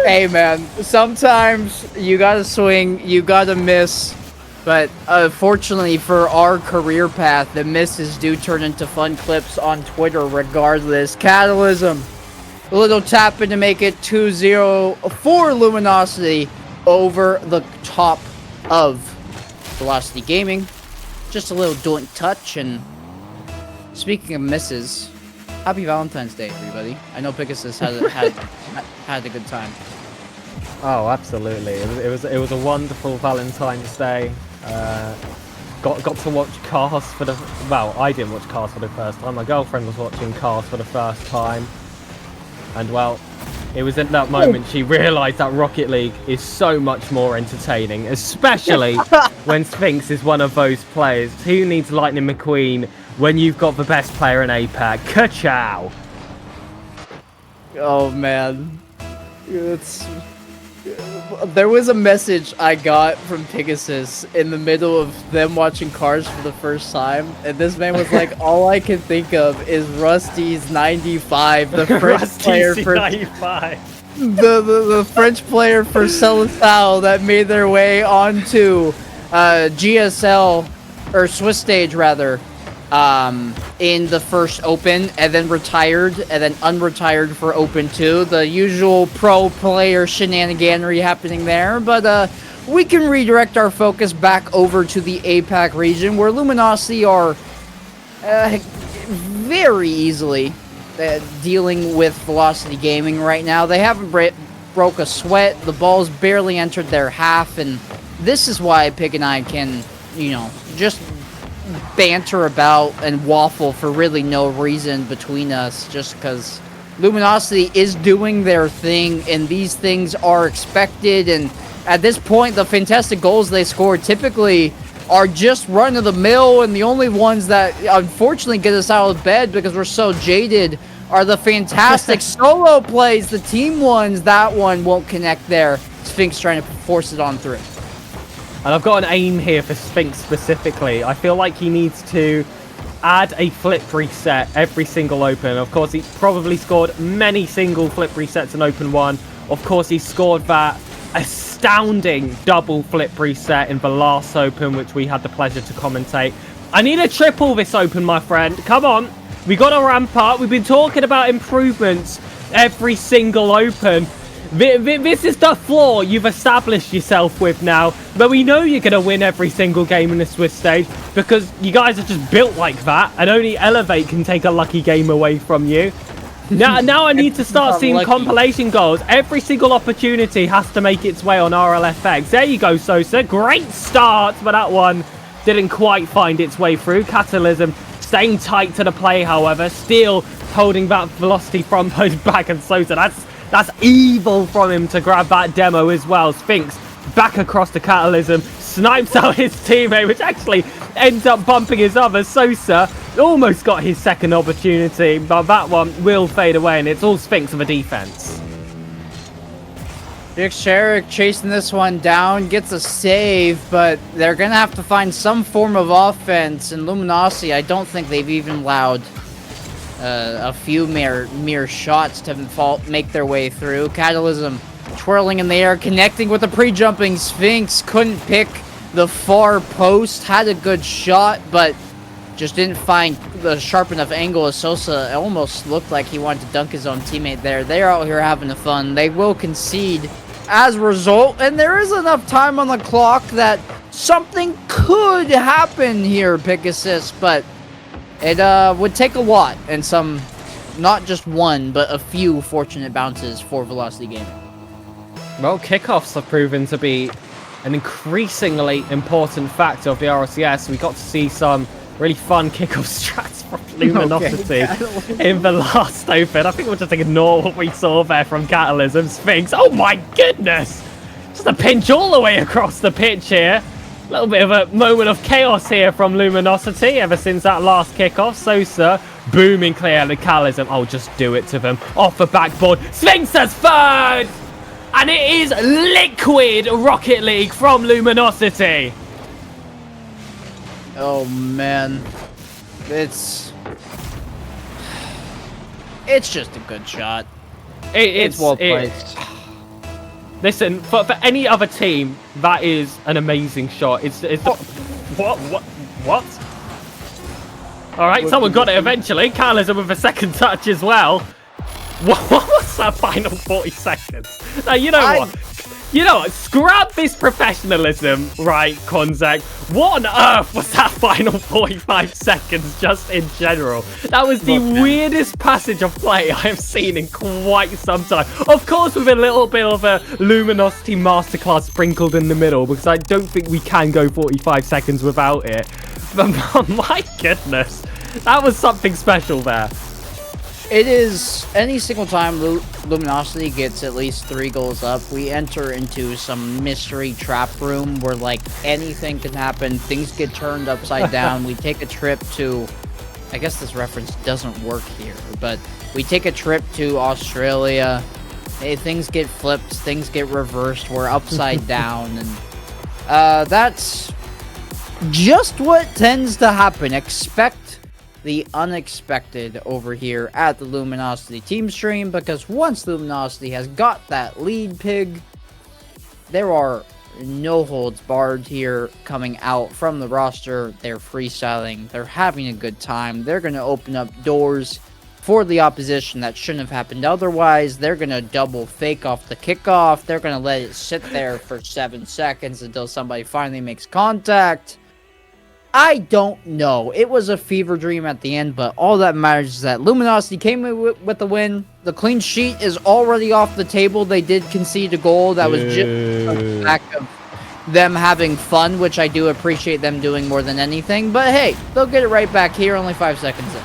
S2: Hey, man. Sometimes you gotta swing, you gotta miss. But fortunately for our career path, the misses do turn into fun clips on Twitter regardless. Catalysm. A little tap in to make it 2-0 for Luminosity over the top of Velocity Gaming. Just a little joint touch. And speaking of misses, happy Valentine's Day, everybody. I know Pegasus had a good time.
S1: Oh, absolutely. It was a wonderful Valentine's Day. Got to watch Cars for the... Well, I didn't watch Cars for the first time. My girlfriend was watching Cars for the first time. And, well, it was at that moment she realised that Rocket League is so much more entertaining, especially when Sphinx is one of those players. Who needs Lightning McQueen when you've got the best player in APAC? Ka-chow!
S2: Oh, man. There was a message I got from Pegasus in the middle of them watching Cars for the first time, and this man was like, all I can think of is Rusty's 95, the French player for
S1: 95.
S2: the French player for Seleção that made their way onto GSL, or Swiss stage rather, in the first Open, and then retired, and then unretired for Open 2. The usual pro player shenaniganery happening there, but we can redirect our focus back over to the APAC region, where Luminosity are very easily dealing with Velocity Gaming right now. They haven't broke a sweat. The ball's barely entered their half, and this is why Pig and I can, you know, just banter about and waffle for really no reason between us, just because Luminosity is doing their thing, and these things are expected. And at this point, the fantastic goals they score typically are just run-of-the-mill, and the only ones that unfortunately get us out of bed because we're so jaded are the fantastic solo plays, the team ones. That one won't connect there. Sphinx trying to force it on through.
S1: And I've got an aim here for Sphinx specifically. I feel like he needs to add a flip reset every single Open. Of course, he probably scored many single flip resets in Open 1. Of course, he scored that astounding double flip reset in the last Open, which we had the pleasure to commentate. I need a triple this Open, my friend. Come on. We got to ramp up. We've been talking about improvements every single Open. This is the floor you've established yourself with now, but we know you're going to win every single game in the Swiss stage because you guys are just built like that, and only Elevate can take a lucky game away from you. Now I need to start seeing compilation goals. Every single opportunity has to make its way on RLFX. There you go, Sosa. Great start, but that one didn't quite find its way through. Catalysm staying tight to the play, however. Steele holding that velocity from post back, and Sosa, that's evil from him to grab that demo as well. Sphinx back across the Catalysm, snipes out his teammate, which actually ends up bumping his other. Sosa almost got his second opportunity, but that one will fade away, and it's all Sphinx of a defense.
S2: Dick Sherrick chasing this one down, gets a save, but they're going to have to find some form of offense, and Luminosity, I don't think they've even allowed a few mere shots to make their way through. Catalysm twirling in the air, connecting with the pre-jumping Sphinx. Couldn't pick the far post. Had a good shot, but just didn't find the sharp enough angle as Sosa. It almost looked like he wanted to dunk his own teammate there. They're out here having fun. They will concede as a result, and there is enough time on the clock that something could happen here, Pegasus, but it would take a lot, and some, not just one, but a few fortunate bounces for Velocity Gaming.
S1: Well, kickoffs have proven to be an increasingly important factor of the RLCS. We got to see some really fun kickoff strats from Luminosity in the last Open. I think we'll just ignore what we saw there from Catalysm. Sphinx, oh my goodness! Just a pinch all the way across the pitch here. A little bit of a moment of chaos here from Luminosity ever since that last kickoff. Sosa booming clear the Catalysm. Oh, just do it to them. Off the backboard. Sphinx has third! And it is liquid Rocket League from Luminosity.
S2: Oh man, it's just a good shot. It's well placed.
S1: Listen, for any other team, that is an amazing shot. It's what? All right, someone got it eventually. Catalysm with a second touch as well. What's that final 40 seconds? Now, you know what? You know what? Scrap this professionalism, right, Konzak? What on earth was that final 45 seconds just in general? That was the weirdest passage of play I have seen in quite some time. Of course, with a little bit of a Luminosity masterclass sprinkled in the middle, because I don't think we can go 45 seconds without it. But my goodness, that was something special there.
S2: It is, any single time Luminosity gets at least 3 goals up, we enter into some mystery trap room where, like, anything can happen. Things get turned upside down. We take a trip to, I guess this reference doesn't work here, but we take a trip to Australia. Hey, things get flipped, things get reversed, we're upside down, and that's just what tends to happen. Expect the unexpected over here at the Luminosity team stream, because once Luminosity has got that lead, Pig, there are no holds barred here coming out from the roster. They're freestyling, they're having a good time, they're going to open up doors for the opposition that shouldn't have happened otherwise. They're going to double fake off the kickoff, they're going to let it sit there for 7 seconds until somebody finally makes contact. I don't know. It was a fever dream at the end, but all that matters is that Luminosity came in with the win. The clean sheet is already off the table. They did concede a goal. That was just on the back of them having fun, which I do appreciate them doing more than anything. But hey, they'll get it right back here, only 5 seconds in.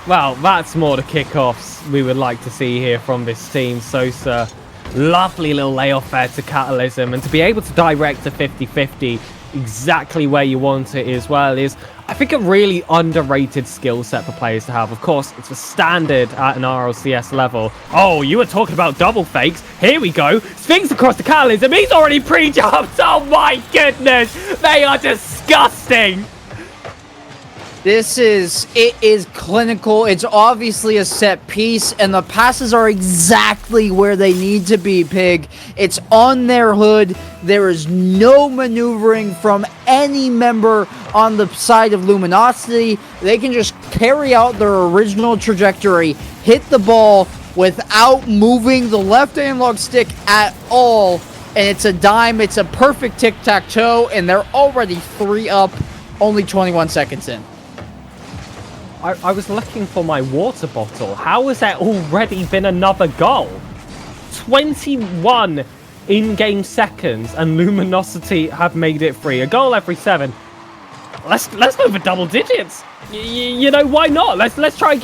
S1: Well, that's more the kickoffs we would like to see here from this team. Sosa, lovely little layoff there to Catalysm, and to be able to direct a 50-50 exactly where you want it as well is, I think, a really underrated skill set for players to have. Of course, it's a standard at an RLCS level. Oh, you were talking about double fakes. Here we go. Sphinx across the Catalysm. He's already pre-jumped. Oh my goodness. They are disgusting.
S2: It is clinical. It's obviously a set piece, and the passes are exactly where they need to be, Pig. It's on their hood. There is no maneuvering from any member on the side of Luminosity. They can just carry out their original trajectory, hit the ball without moving the left analog stick at all, and it's a dime. It's a perfect tic-tac-toe, and they're already 3 up, only 21 seconds in.
S1: I was looking for my water bottle. How has there already been another goal? 21 in-game seconds, and Luminosity have made it free. A goal every 7. Let's go for double digits. You know, why not? Let's try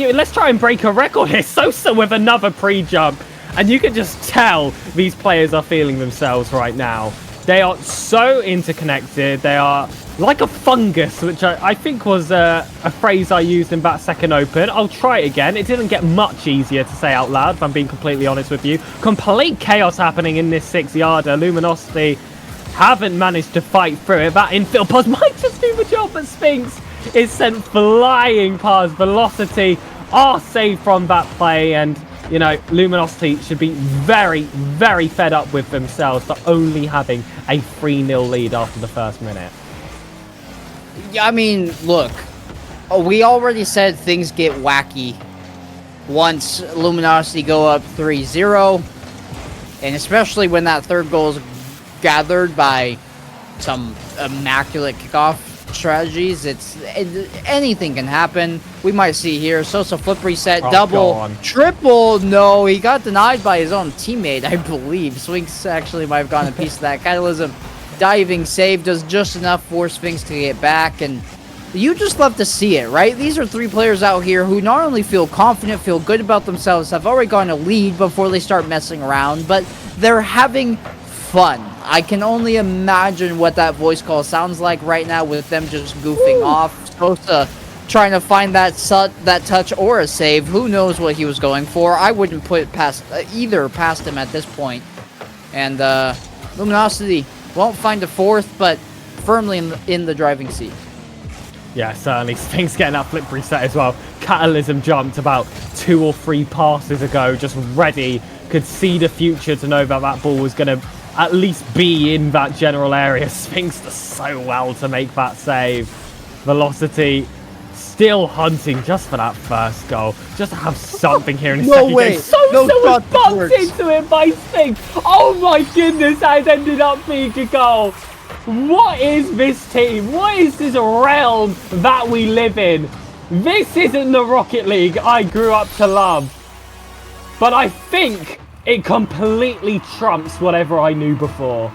S1: and break a record here. Sosa with another pre-jump, and you can just tell these players are feeling themselves right now. They are so interconnected. They are like a fungus, which I think was a phrase I used in that second open. I'll try it again. It didn't get much easier to say out loud, if I'm being completely honest with you. Complete chaos happening in this 6-yarder. Luminosity haven't managed to fight through it. That infield pass might just do the job, but Sphinx is sent flying past. Velocity are saved from that play, and you know, Luminosity should be very, very fed up with themselves for only having a 3-0 lead after the first minute.
S2: Yeah, I mean, look, we already said things get wacky once Luminosity go up 3-0, and especially when that third goal is gathered by some immaculate kickoff strategies. Anything can happen. We might see here Sosa flip reset, double, triple. No, he got denied by his own teammate, I believe. Sphinx actually might have gotten a piece of that. Catalysm diving save does just enough for Sphinx to get back, and you just love to see it, right? These are 3 players out here who not only feel confident, feel good about themselves, have already gotten a lead before they start messing around, but they're having fun. I can only imagine what that voice call sounds like right now with them just goofing off. Sosa trying to find that touch or a save. Who knows what he was going for? I wouldn't put it past him at this point. And Luminosity won't find a 4th, but firmly in the driving seat.
S1: Yeah, certainly. Sphinx getting that flip reset as well. Catalysm jumped about 2 or 3 passes ago, just ready. Could see the future to know that that ball was going to at least be in that general area. Sphinx does so well to make that save. Velocity still hunting just for that first goal. Just to have something here in the second game. Sosa was bumped into it by Sphinx. Oh my goodness, that ended up being a goal. What is this team? What is this realm that we live in? This isn't the Rocket League I grew up to love. But I think it completely trumps whatever I knew before.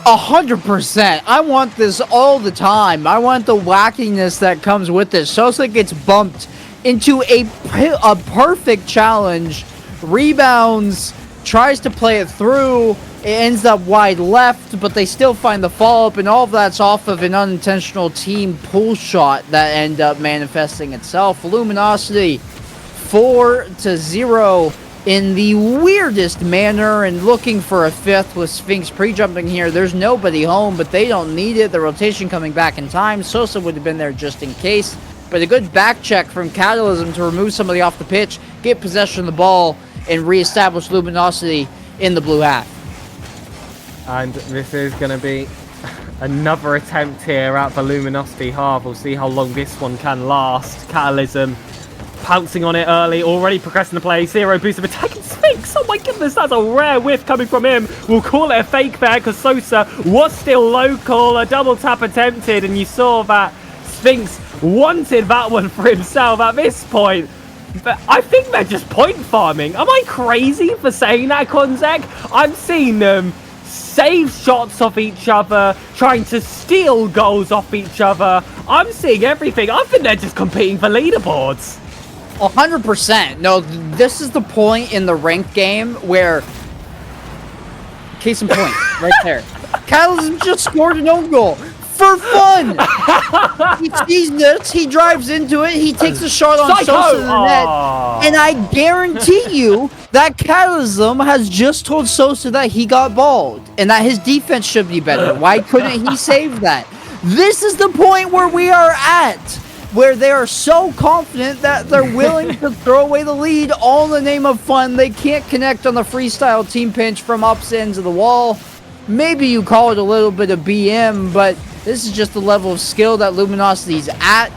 S2: 100%. I want this all the time. I want the wackiness that comes with this. Sosa gets bumped into a perfect challenge. Rebounds, tries to play it through. It ends up wide left, but they still find the follow-up, and all of that's off of an unintentional team pull shot that ended up manifesting itself. Luminosity 4-0 in the weirdest manner, and looking for a fifth with Sphinx pre-jumping here. There's nobody home, but they don't need it. The rotation coming back in time. Sosa would have been there just in case, but a good back check from Catalysm to remove somebody off the pitch, get possession of the ball, and reestablish Luminosity in the blue half.
S1: And this is going to be another attempt here at the Luminosity half. We'll see how long this one can last. Catalysm pouncing on it early, already progressing the play. Zero boost of attacking Sphinx. Oh my goodness, that's a rare whiff coming from him. We'll call it a fake there because Sosa was still local. A double tap attempted, and you saw that Sphinx wanted that one for himself at this point. But I think they're just point farming. Am I crazy for saying that, Konzek? I'm seeing them save shots off each other, trying to steal goals off each other. I'm seeing everything. I think they're just competing for leaderboards.
S2: 100%. No, this is the point in the ranked game where, case in point, right there, Catalysm just scored an own goal for fun. He sees this, he drives into it, he takes a shot on Sosa in the net, and I guarantee you that Catalysm has just told Sosa that he got balled and that his defense should be better. Why couldn't he save that? This is the point where we are at, where they are so confident that they're willing to throw away the lead all in the name of fun. They can't connect on the freestyle team pinch from ups ends of the wall. Maybe you call it a little bit of BM, but this is just the level of skill that Luminosity's at.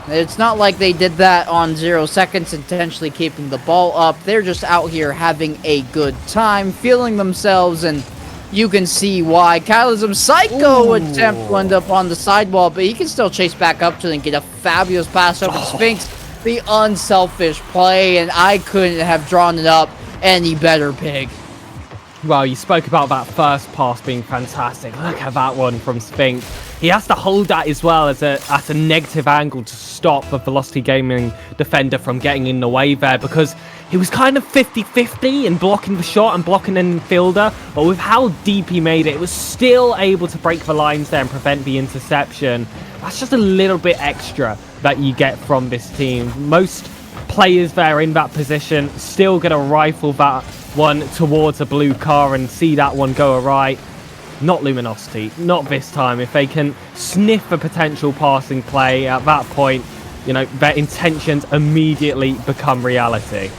S2: It's not like they did that on 0 seconds, intentionally keeping the ball up. They're just out here having a good time, feeling themselves, and you can see why. Catalysm's Psycho attempt to end up on the sidewall, but he can still chase back up to it and get a fabulous pass over to Sphinx. The unselfish play, and I couldn't have drawn it up any better, Pig.
S1: Well, you spoke about that first pass being fantastic. Look at that one from Sphinx. He has to hold that as well as at a negative angle to stop the Velocity Gaming defender from getting in the way there, because he was kind of 50-50 in blocking the shot and blocking an infielder, but with how deep he made it, it was still able to break the lines there and prevent the interception. That's just a little bit extra that you get from this team. Most players there in that position still going to rifle that one towards a blue car and see that one go awry. Not Luminosity, not this time. If they can sniff a potential passing play at that point, you know, their intentions immediately become reality.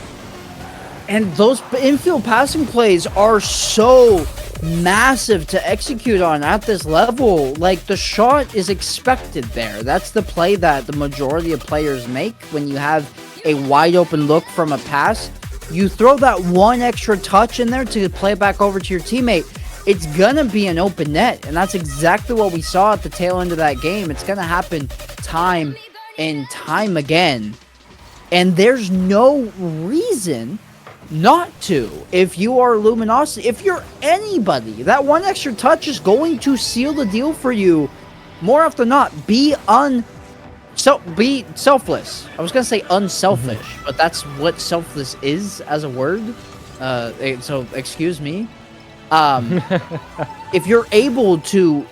S2: And those infield passing plays are so massive to execute on at this level. Like, the shot is expected there. That's the play that the majority of players make when you have a wide open look from a pass. You throw that one extra touch in there to play back over to your teammate. It's gonna be an open net, and that's exactly what we saw at the tail end of that game. It's gonna happen time and time again, and there's no reason not to. If you are Luminosity, if you're anybody, that one extra touch is going to seal the deal for you. More often than not, be selfless. I was gonna say unselfish, but that's what selfless is as a word. So excuse me. If you're able to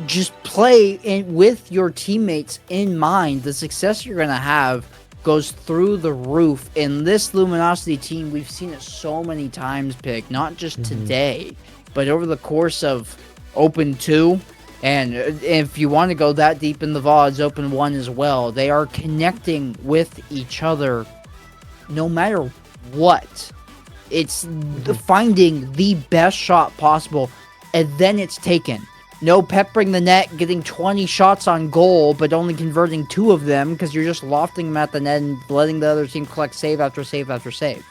S2: just play with your teammates in mind, the success you're gonna have goes through the roof. In this Luminosity team, we've seen it so many times, Pig, not just today, but over the course of Open 2, And if you want to go that deep in the VODs, Open 1 as well, they are connecting with each other no matter what. It's finding the best shot possible, and then it's taken. No peppering the net, getting 20 shots on goal, but only converting 2 of them because you're just lofting them at the net and letting the other team collect save after save after save.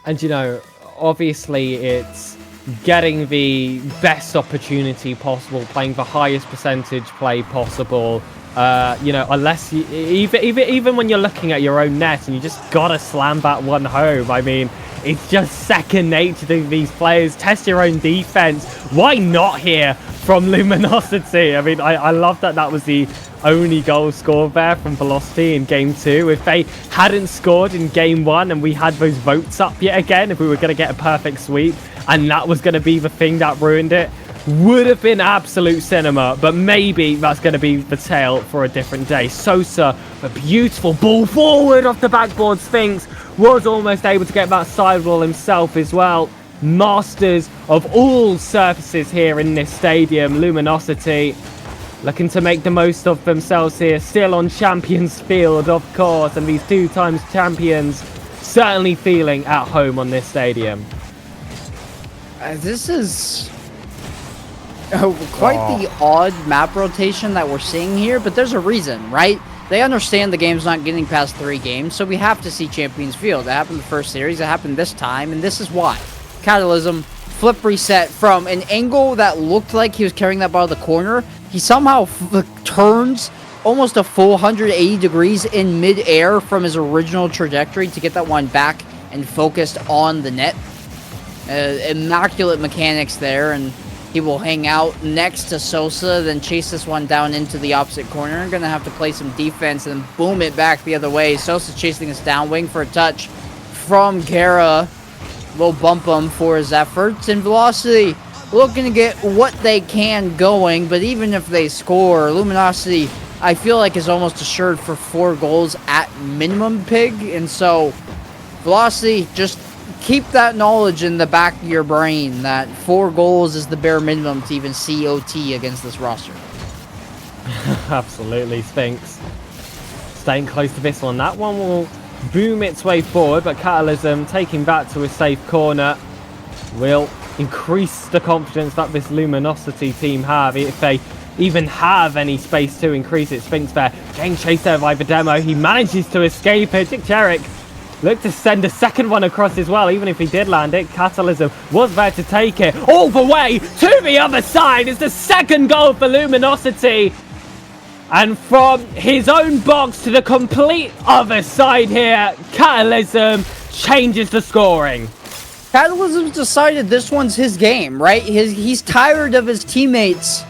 S1: And, you know, obviously it's getting the best opportunity possible, playing the highest percentage play possible. You know, unless you, even when you're looking at your own net and you just gotta slam that one home. I mean, it's just second nature to these players. Test your own defense. Why not here from Luminosity? I mean, I love that that was the only goal scored there from Velocity in Game 2. If they hadn't scored in Game 1 and we had those votes up yet again, if we were going to get a perfect sweep, and that was going to be the thing that ruined it, would have been absolute cinema. But maybe that's going to be the tale for a different day. Sosa, a beautiful ball forward off the backboard. Sphinx was almost able to get that sidewall himself as well. Masters of all surfaces here in this stadium. Luminosity looking to make the most of themselves here. Still on Champions Field, of course. And these 2 times champions certainly feeling at home on this stadium.
S2: This is quite the odd map rotation that we're seeing here, but there's a reason, right? They understand the game's not getting past 3 games, so we have to see Champions Field. That happened the first series, it happened this time, and this is why. Catalysm, flip reset from an angle that looked like he was carrying that ball to the corner. He somehow turns almost a full 180 degrees in mid-air from his original trajectory to get that one back and focused on the net. Immaculate mechanics there, and he will hang out next to Sosa, then chase this one down into the opposite corner. Gonna have to play some defense and then boom it back the other way. Sosa's chasing this down wing for a touch from Kara. We'll bump him for his efforts. And Velocity looking to get what they can going, but even if they score, Luminosity, I feel like, is almost assured for 4 goals at minimum, Pig. And so Velocity, just keep that knowledge in the back of your brain that 4 goals is the bare minimum to even see OT against this roster.
S1: Absolutely, Sphinx staying close to this one. That one will boom its way forward, but Catalysm taking that to a safe corner will increase the confidence that this Luminosity team have, if they even have any space to increase it. Sphinx there getting chased there by the demo. He manages to escape it. Jerick looked to send a second one across as well, even if he did land it. Catalysm was there to take it all the way to the other side. It's the second goal for Luminosity. And from his own box to the complete other side here, Catalysm changes the scoring.
S2: Catalysm's decided this one's his game, right? He's tired of his teammates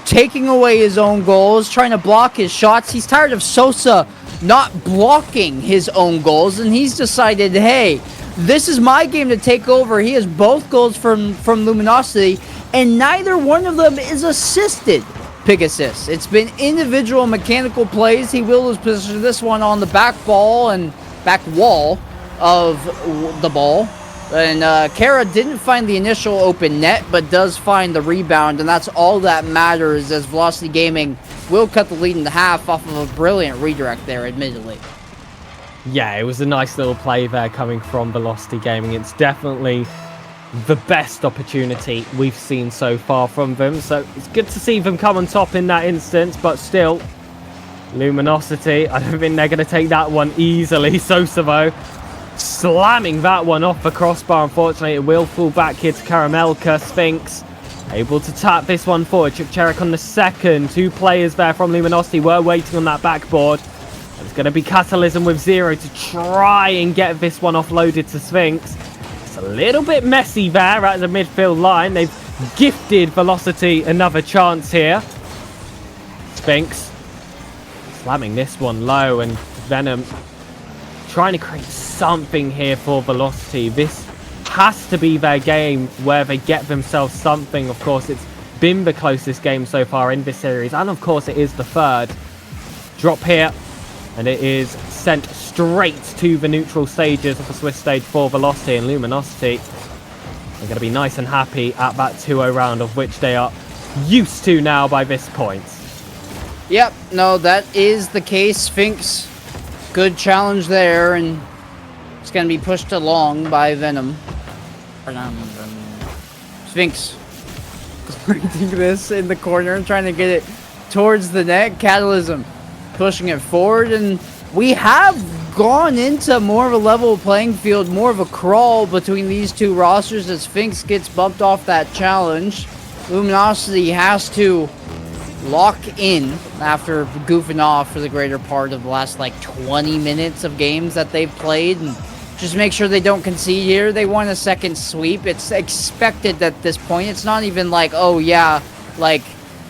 S2: taking away his own goals, trying to block his shots. He's tired of Sosa not blocking his own goals, and he's decided, hey, this is my game to take over. He has both goals from Luminosity, and neither one of them is assisted. Pigasus. It's been individual mechanical plays. He will lose position this one on the back ball and back wall of the ball. And Kara didn't find the initial open net, but does find the rebound, and that's all that matters, as Velocity Gaming will cut the lead in half off of a brilliant redirect there, admittedly.
S1: Yeah, it was a nice little play there coming from Velocity Gaming. It's definitely the best opportunity we've seen so far from them, so it's good to see them come on top in that instance. But still, Luminosity, I don't think they're going to take that one easily. Sosa though, slamming that one off the crossbar. Unfortunately, it will fall back here to Karamelka. Sphinx able to tap this one forward. Chukcherek on the second. 2 players there from Luminosity were waiting on that backboard. It's going to be Catalysm with 0 to try and get this one offloaded to Sphinx. It's a little bit messy there at the midfield line. They've gifted Velocity another chance here. Sphinx slamming this one low, and Venom trying to create something here for Velocity. This has to be their game where they get themselves something. Of course, it's been the closest game so far in this series, and of course it is the third. Drop here, and it is sent straight to the neutral stages of the Swiss stage for Velocity. And Luminosity are going to be nice and happy at that 2-0 round, of which they are used to now by this point.
S2: Yep, no, that is the case. Sphinx, good challenge there, and it's going to be pushed along by Venom. Sphinx, planting this in the corner and trying to get it towards the net. Catalysm pushing it forward, and we have gone into more of a level playing field, more of a crawl between these two rosters as Sphinx gets bumped off that challenge. Luminosity has to lock in after goofing off for the greater part of the last like 20 minutes of games that they've played, and just make sure they don't concede here. They want a second sweep. It's expected at this point. It's not even like, oh yeah, like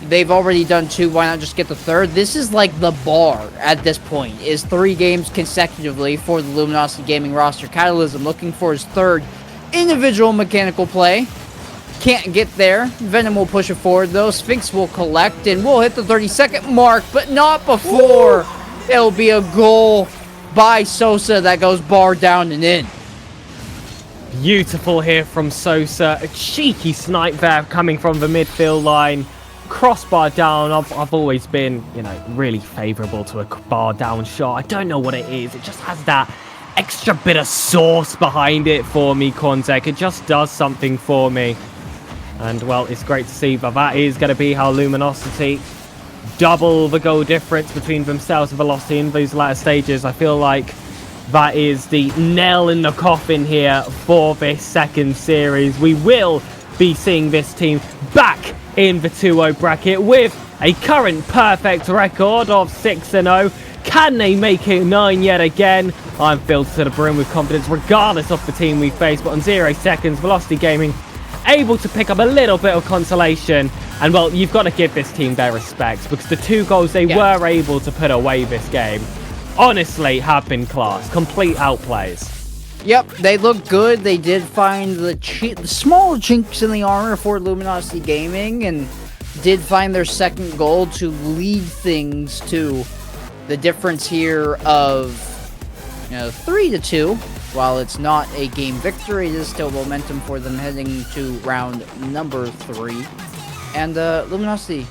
S2: they've already done 2, why not just get the third? This is like the bar at this point, is 3 games consecutively for the Luminosity Gaming roster. Catalysm looking for his 3rd individual mechanical play. Can't get there. Venom will push it forward though. Sphinx will collect and will hit the 30-second mark, but not before. Ooh. It'll be a goal by Sosa that goes bar down and in.
S1: Beautiful here from Sosa. A cheeky snipe there coming from the midfield line. Crossbar down. I've always been, you know, really favourable to a bar down shot. I don't know what it is. It just has that extra bit of sauce behind it for me, Quanzek. It just does something for me. And, well, it's great to see, but that is going to be how Luminosity double the goal difference between themselves and Velocity in those latter stages. I feel like that is the nail in the coffin here for this second series. We will be seeing this team back in the 2-0 bracket with a current perfect record of 6-0. Can they make it 9 yet again? I'm filled to the brim with confidence regardless of the team we face, but on 0 seconds, Velocity Gaming able to pick up a little bit of consolation. And, well, you've got to give this team their respect, because the 2 goals they were able to put away this game honestly have been class. Complete outplays.
S2: Yep, they look good. They did find the small chinks in the armor for Luminosity Gaming and did find their second goal to lead things to the difference here of 3-2. While it's not a game victory, it is still momentum for them heading to round number 3. And Luminosity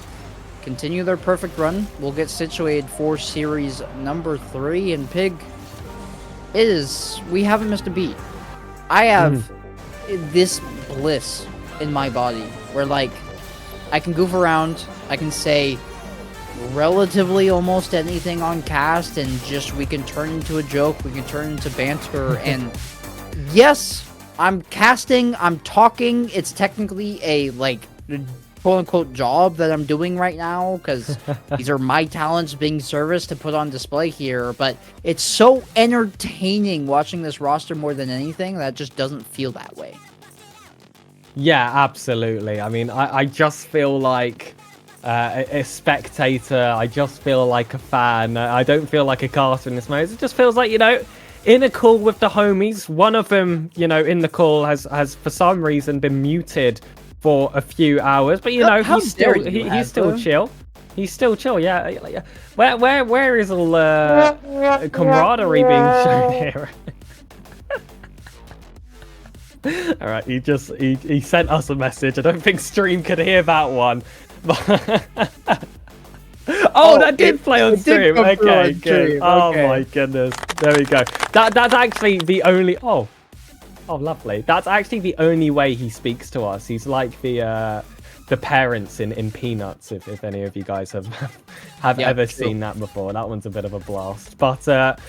S2: continue their perfect run. We'll get situated for series number 3. And Pig, we haven't missed a beat. I have this bliss in my body where, like, I can goof around, I can say relatively almost anything on cast, and just we can turn into a joke, we can turn into banter. And yes, I'm casting, I'm talking, it's technically a like quote-unquote job that I'm doing right now, because these are my talents being serviced to put on display here, but it's so entertaining watching this roster more than anything that just doesn't feel that way. Yeah,
S1: absolutely. I mean, I just feel like a spectator. I just feel like a fan. I don't feel like a caster in this mode. It just feels like, in a call with the homies, one of them, in the call has for some reason been muted for a few hours, but he's still chill. He's still chill. Yeah. Where is all camaraderie being shown here? All right, he sent us a message. I don't think stream could hear that one. That did play on stream. Okay, good. Oh my goodness. There we go. That's actually the only. Oh, lovely. That's actually the only way he speaks to us. He's like the parents in Peanuts. If any of you guys have ever seen that before, that one's a bit of a blast. But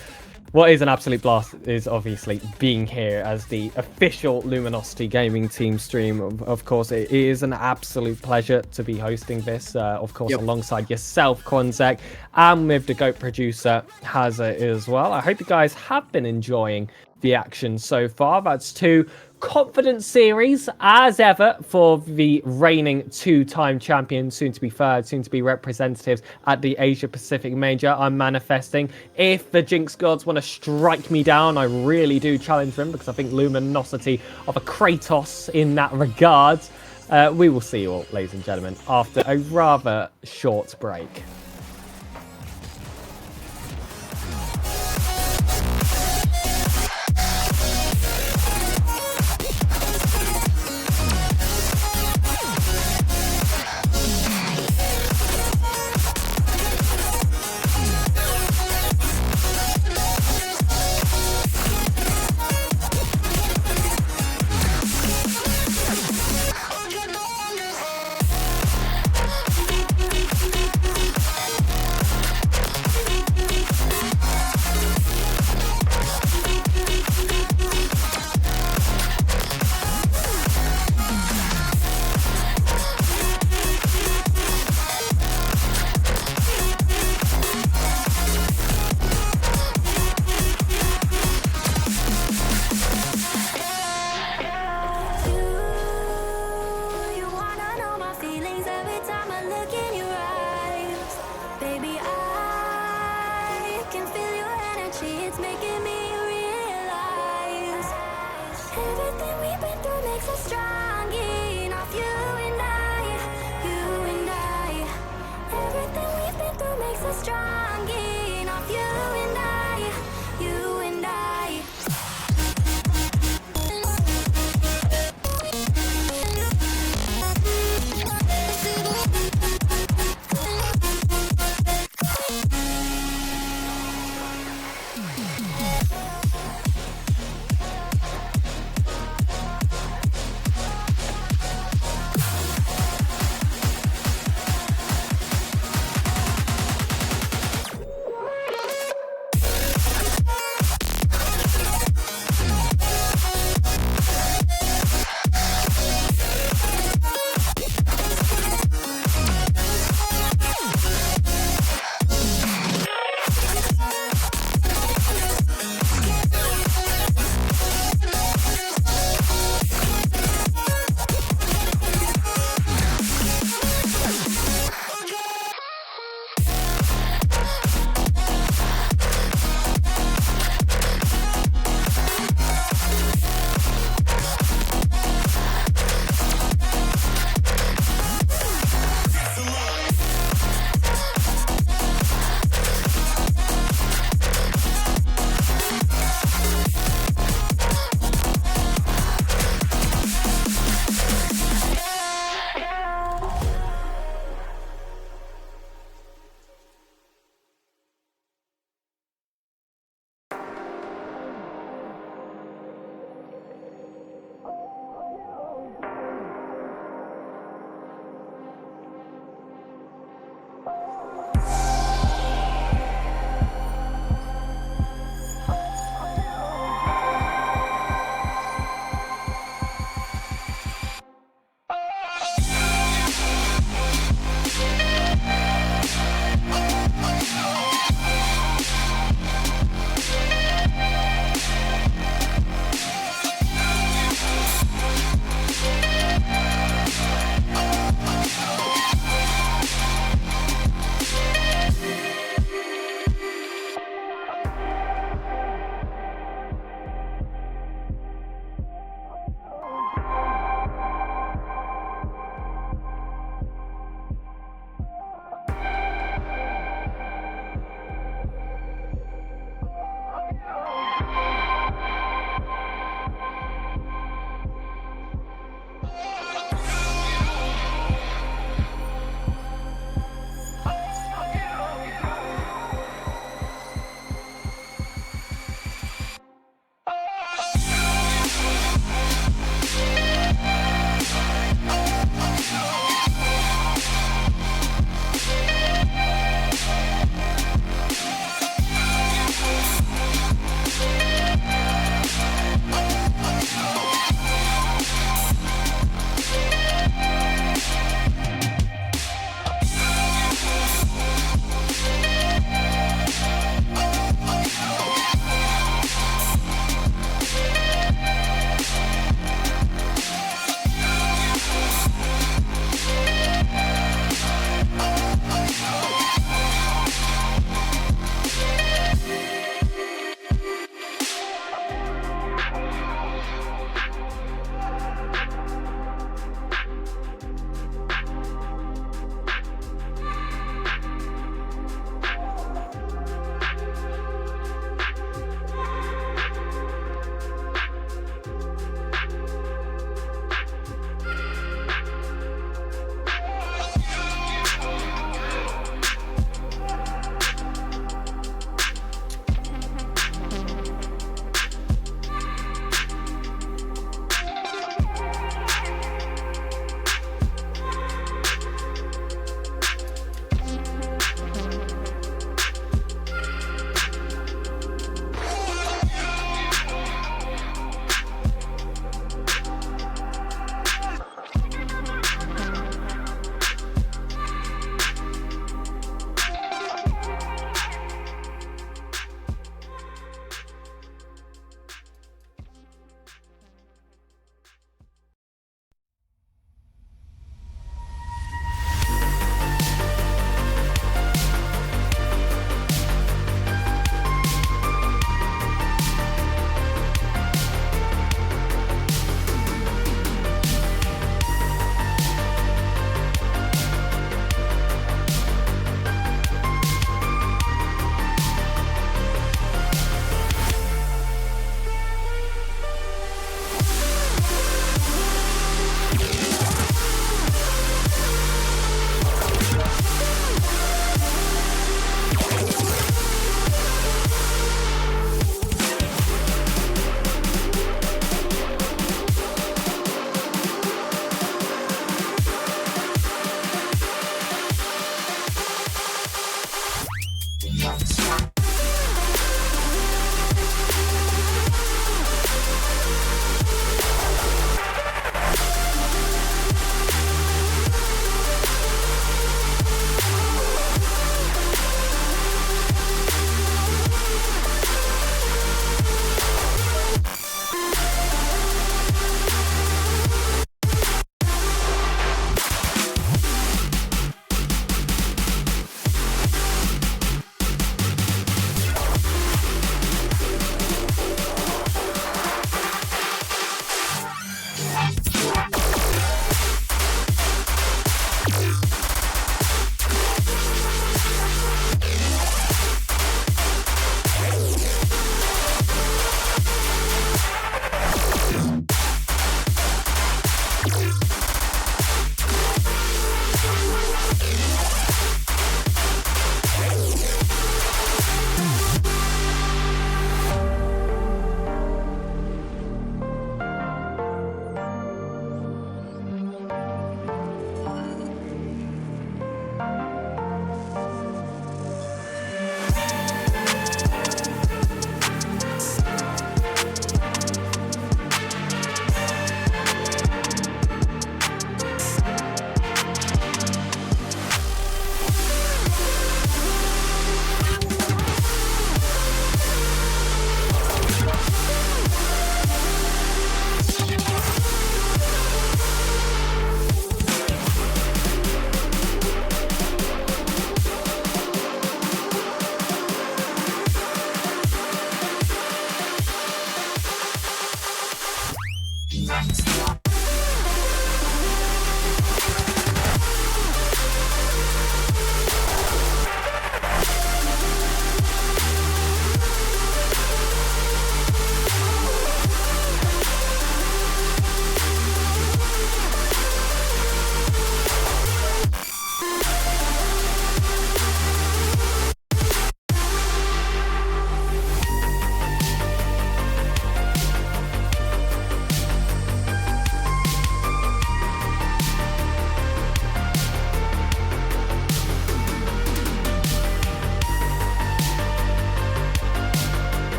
S1: what is an absolute blast is obviously being here as the official Luminosity Gaming team stream. Of course, it is an absolute pleasure to be hosting this, alongside yourself, Quanzek, and with the GOAT producer, Hazza, as well. I hope you guys have been enjoying the action so far. That's 2 confident series, as ever, for the reigning 2-time champions, soon to be 3rd, soon to be representatives at the Asia Pacific Major. I'm manifesting. If the Jinx gods want to strike me down, I really do challenge them, because I think Luminosity of a Kratos in that regard. We will see you all, ladies and gentlemen, after a rather short break.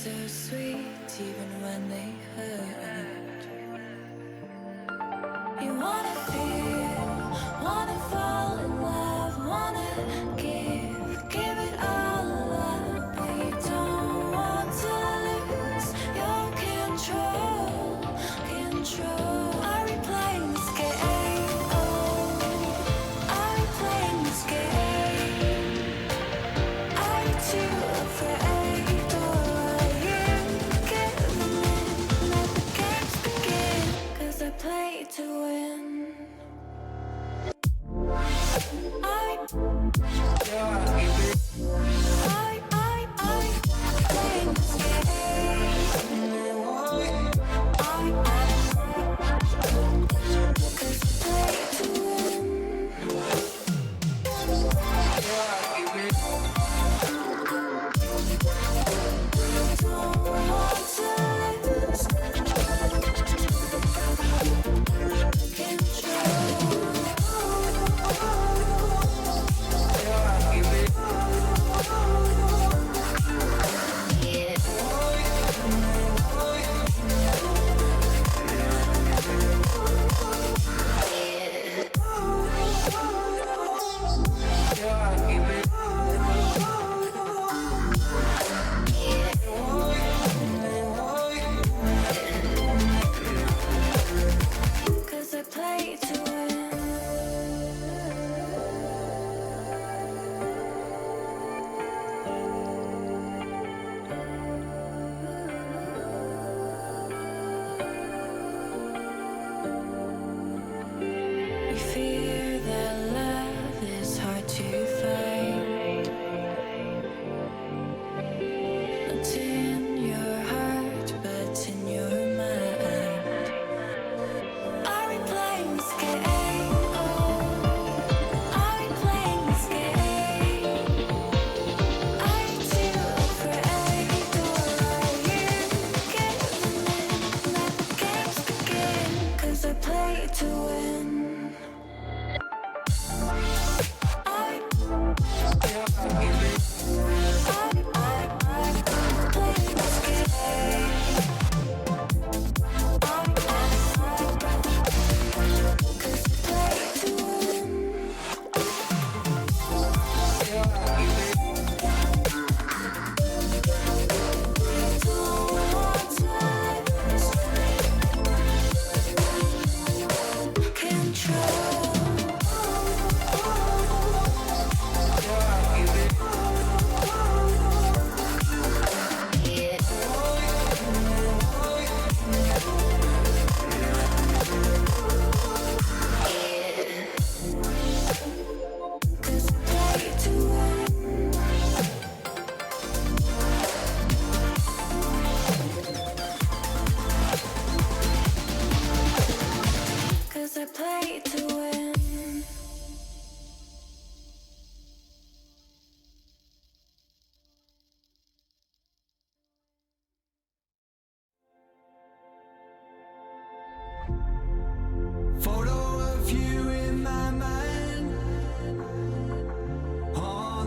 S3: So sweet even when they hurt. You wanna feel, wanna fall in love, wanna give it all up, but you don't want to lose your control. Are we playing this game? Oh, are we playing this game? Are you too afraid? Play to win. I play this game. Cause play to win. Don't want to lose. Control.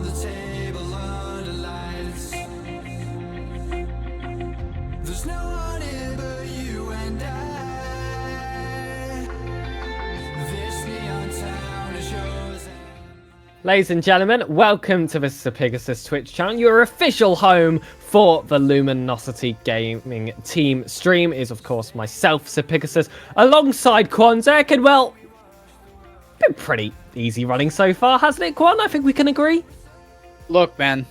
S4: the table under lights. There's no one here but you and I. This neon town is yours.
S1: Ladies and gentlemen, welcome to the SirPigasus Twitch channel, your official home for the Luminosity Gaming team stream. Is of course myself, SirPigasus, alongside Quanzek, and well, been pretty easy running so far, hasn't it, Quan? I think we can agree.
S2: Look, man,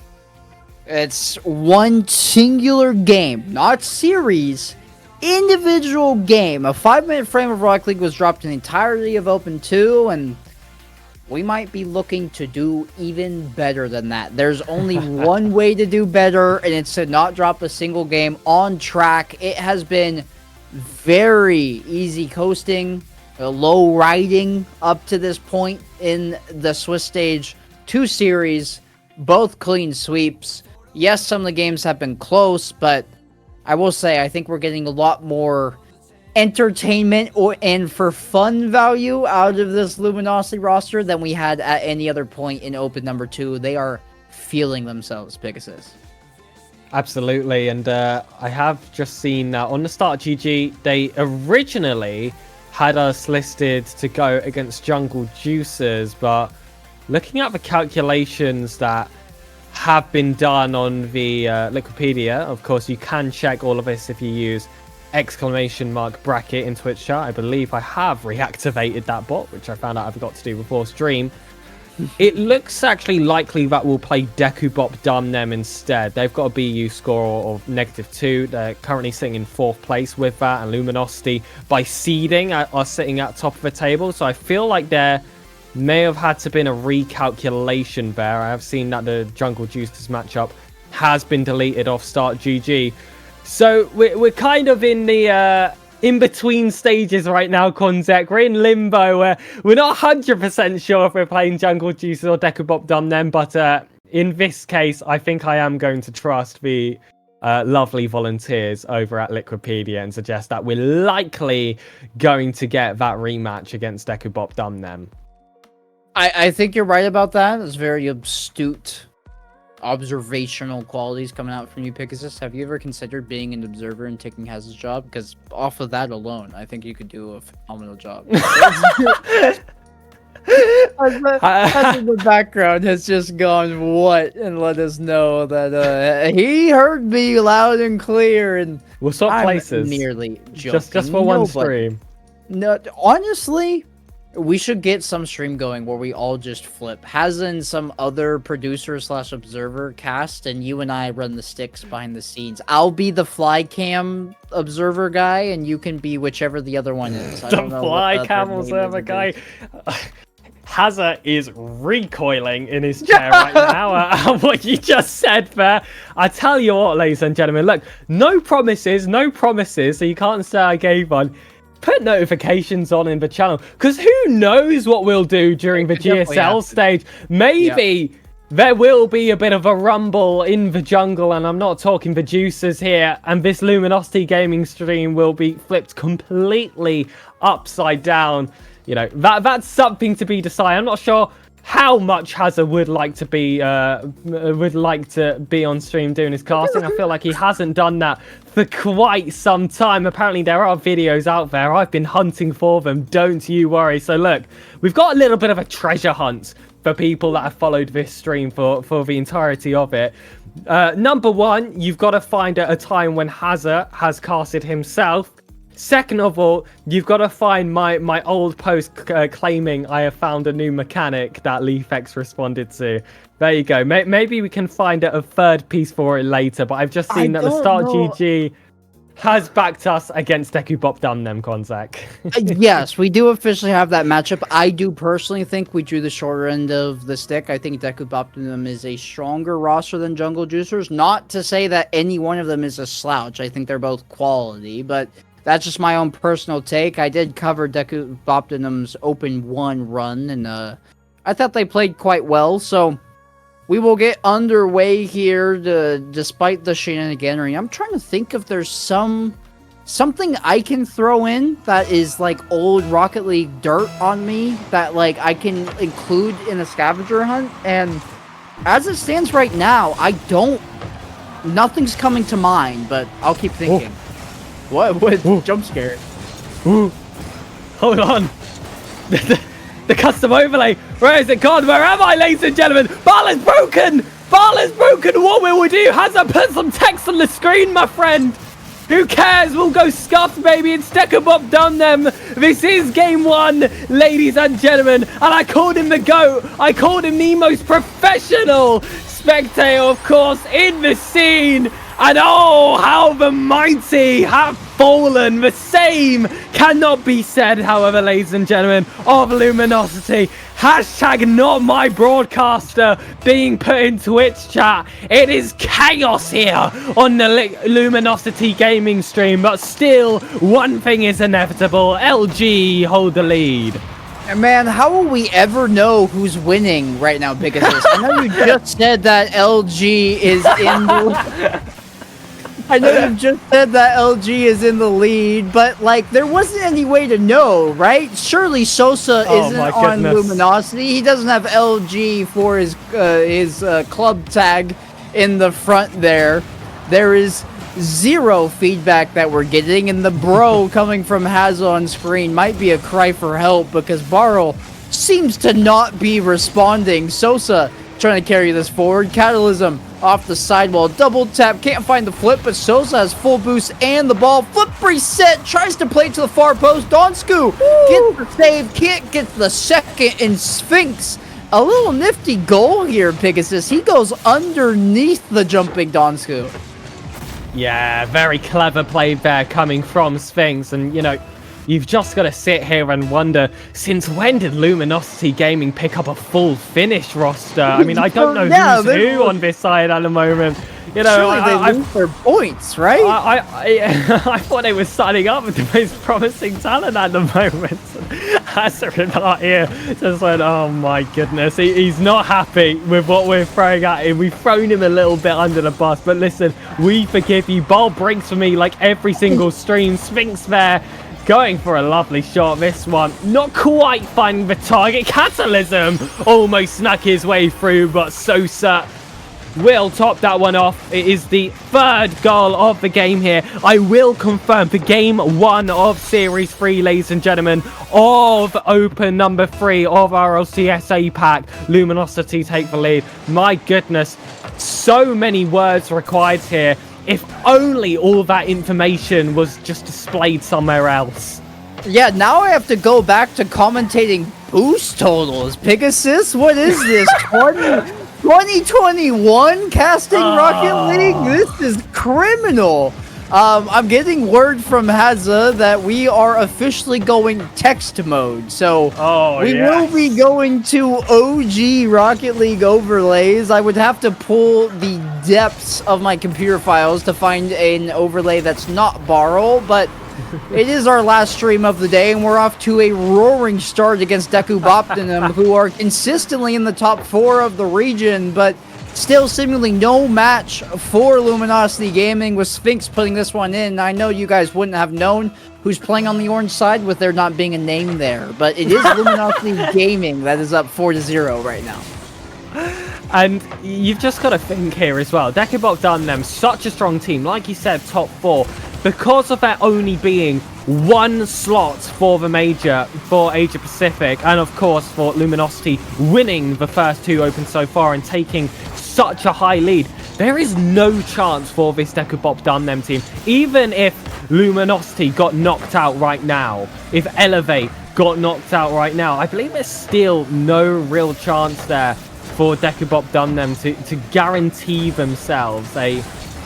S2: it's one singular game, not series, individual game. A 5-minute frame of Rocket League was dropped in the entirety of Open 2, and we might be looking to do even better than that. There's only one way to do better, and it's to not drop a single game on track. It has been very easy coasting, low riding up to this point in the Swiss Stage 2 series. Both clean sweeps. Yes, some of the games have been close, but I will say I think we're getting a lot more entertainment and for fun value out of this Luminosity roster than we had at any other point in Open number 2. They are feeling themselves, Pegasus.
S1: Absolutely, and I have just seen on the start GG, they originally had us listed to go against Jungle Juicers, but looking at the calculations that have been done on the Wikipedia, of course you can check all of this if you use !bracket in Twitch chat. I believe I have reactivated that bot, which I found out I forgot to do before stream. It looks actually likely that we'll play Dekubop Dumnem instead. They've got a BU score of -2. They're currently sitting in 4th place with that, and Luminosity, by seeding, are sitting at top of the table. So I feel like there may have had to been a recalculation there. I have seen that the Jungle Juicers matchup has been deleted off start GG. So we're kind of in the in-between stages right now, Konzek. We're in limbo where we're not 100% sure if we're playing Jungle Juicers or Dekubop Dumnem, but in this case, I think I am going to trust the lovely volunteers over at Wikipedia and suggest that we're likely going to get that rematch against Dekubop Dumnem.
S2: I think you're right about that. It's very astute observational qualities coming out from you, Pegasus. Have you ever considered being an observer and taking Haz's job? Because off of that alone, I think you could do a phenomenal job. Haz in the background has just gone what and let us know that he heard me loud and clear, and
S1: we'll swap places.
S2: Nearly joking.
S1: Just for one stream.
S2: No, honestly, we should get some stream going where we all just flip. Has in some other producer / observer cast, and you and I run the sticks behind the scenes. I'll be the fly cam observer guy, and you can be whichever the other one is. I don't know
S1: the fly cam observer guy. Hazza is recoiling in his chair right now. What you just said there. I tell you what, ladies and gentlemen, look, no promises, so you can't say I gave one. Put notifications on in the channel, because who knows what we'll do during the GSL stage. Maybe there will be a bit of a rumble in the jungle, and I'm not talking the juicers here, and this Luminosity Gaming stream will be flipped completely upside down. You know, that's something to be decided. I'm not sure how much Hazard would like to be on stream doing his casting. I feel like he hasn't done that for quite some time. Apparently there are videos out there. I've been hunting for them, don't you worry. So look, we've got a little bit of a treasure hunt for people that have followed this stream for the entirety of it. Number one, you've got to find a time when Hazard has casted himself. Second of all, you've got to find my old post claiming I have found a new mechanic that LeafX responded to. There you go. Maybe we can find a third piece for it later, but I've just seen that the Start GG has backed us against Dekubop Dumnem, Konzak.
S2: Yes, we do officially have that matchup. I do personally think we drew the shorter end of the stick. I think Dekubop Dumnem is a stronger roster than Jungle Juicers. Not to say that any one of them is a slouch. I think they're both quality, but that's just my own personal take. I did cover Dekubop Dumnem's Open 1 run, and I thought they played quite well, so we will get underway here despite the shenaniganery. I'm trying to think if there's something I can throw in that is like old Rocket League dirt on me that like I can include in a scavenger hunt, and As it stands right now, nothing's coming to mind, but I'll keep thinking. What jump scare?
S1: Ooh. Hold on. The custom overlay. Where is it gone? Where am I, ladies and gentlemen? Ball is broken. Ball is broken. What will we do? Has I put some text on the screen, my friend? Who cares? We'll go scuffed, baby, and Stekabop done them. This is game 1, ladies and gentlemen. And I called him the GOAT. I called him the most professional spectator, of course, in the scene. And oh, how the mighty have fallen. The same cannot be said, however, ladies and gentlemen, of Luminosity. Hashtag not my broadcaster being put in Twitch chat. It is chaos here on the Luminosity Gaming stream. But still, one thing is inevitable. LG hold the lead.
S2: And man, how will we ever know who's winning right now, Pegasus? I know you just said that LG is in the... I know you just said that LG is in the lead, but like there wasn't any way to know, right? Surely Sosa isn't on Luminosity. He doesn't have LG for his club tag in the front there. There is zero feedback that we're getting, and the bro coming from Haz on screen might be a cry for help because Barrel seems to not be responding. Sosa trying to carry this forward. Catalysm off the sidewall. Double tap. Can't find the flip, but Sosa has full boost and the ball. Flip reset. Tries to play to the far post. Donsku gets the save. Can't get the second. And Sphinx, a little nifty goal here, Pegasus. He goes underneath the jumping Donsku.
S1: Yeah, very clever play there coming from Sphinx. And, you know, you've just got to sit here and wonder, since when did Luminosity Gaming pick up a full Finnish roster? I mean, I don't know who's who on this side at the moment. You know,
S2: surely they lose their points, right?
S1: I thought they were signing up with the most promising talent at the moment. Hazard out here just went, oh my goodness. He's not happy with what we're throwing at him. We've thrown him a little bit under the bus, but listen, we forgive you. Ball breaks for me like every single stream. Sphinx there, going for a lovely shot. This one not quite finding the target. Catalysm almost snuck his way through, but Sosa will top that one off. It is the third goal of the game here. I will confirm for game 1 of Series 3, ladies and gentlemen, of Open number 3 of RLCS APAC. Luminosity take the lead. My goodness, so many words required here. If only all that information was just displayed somewhere else.
S2: Yeah, now I have to go back to commentating boost totals. Pegasus, what is this? 2021 casting Rocket League? This is criminal. I'm getting word from Hazza that we are officially going text mode. So we will be going to OG Rocket League overlays. I would have to pull the depths of my computer files to find an overlay that's not Barrel, but it is our last stream of the day, and we're off to a roaring start against Deku Boptinum, who are consistently in the top 4 of the region, but still seemingly no match for Luminosity Gaming, with Sphinx putting this one in. I know you guys wouldn't have known who's playing on the orange side with there not being a name there, but it is Luminosity Gaming that is up 4-0 right now.
S1: And you've just got to think here as well. Deku Boptinum, such a strong team, like you said, top 4. Because of there only being 1 slot for the major for Asia Pacific, and of course for Luminosity winning the first 2 Opens so far and taking such a high lead, there is no chance for this Deku Boptinum team. Even if Luminosity got knocked out right now, if Elevate got knocked out right now, I believe there's still no real chance there for Deku Boptinum to guarantee themselves a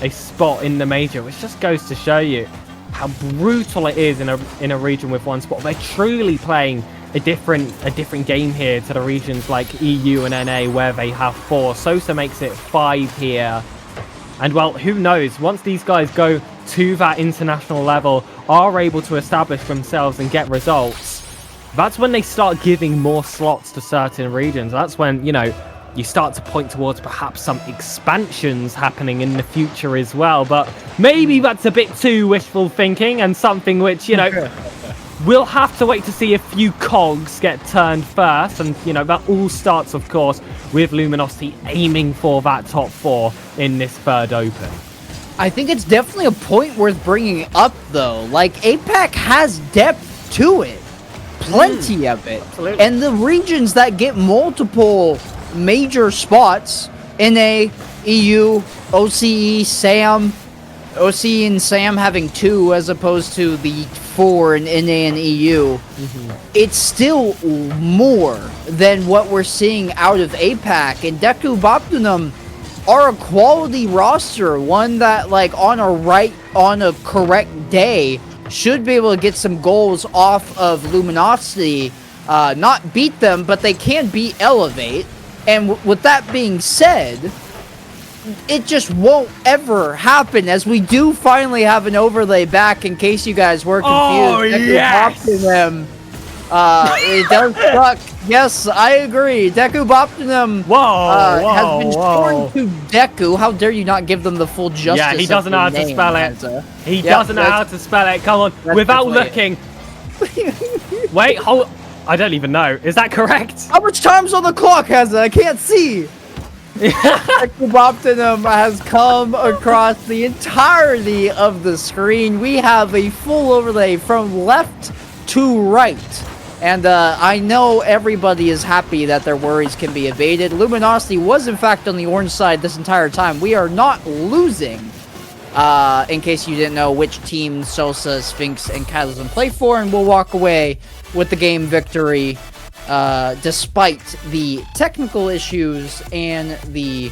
S1: spot in the major, which just goes to show you how brutal it is in a region with 1 spot. They're truly playing a different game here to the regions like EU and NA where they have 4. Sosa makes it 5 here, and well, who knows, once these guys go to that international level, are able to establish themselves and get results, that's when they start giving more slots to certain regions. That's when, you know, you start to point towards perhaps some expansions happening in the future as well. But maybe that's a bit too wishful thinking, and something which, you know, We'll have to wait to see a few cogs get turned first, and you know that all starts, of course, with Luminosity aiming for that top 4 in this third open.
S2: I think it's definitely a point worth bringing up, though. Like, APAC has depth to it. Plenty of it.
S1: Absolutely.
S2: And the regions that get multiple major spots, NA, EU, OCE, SAM, OCE and SAM having 2 as opposed to the 4 in NA and EU, it's still more than what we're seeing out of APAC. And Deku Boptinum are a quality roster, one that, like, on a correct day, should be able to get some goals off of Luminosity. Not beat them, but they can beat Elevate. And with that being said, it just won't ever happen, as we do finally have an overlay back, in case you guys were confused.
S1: Oh, yes!
S2: Them. It does suck. Yes, I agree. Deku Boptinum has been torn to Deku. How dare you not give them the full justice?
S1: Yeah, he doesn't know how to spell it. He doesn't know how to spell it. Come on, without looking. Wait, hold. I don't even know. Is that correct?
S2: How much time's on the clock, Hazza? I can't see. Deku Boptinum has come across the entirety of the screen. We have a full overlay from left to right. And I know everybody is happy that their worries can be evaded. Luminosity was, in fact, on the orange side this entire time. We are not losing, in case you didn't know which team Sosa, Sphinx, and Catalysm play for. And we'll walk away with the game victory, despite the technical issues and the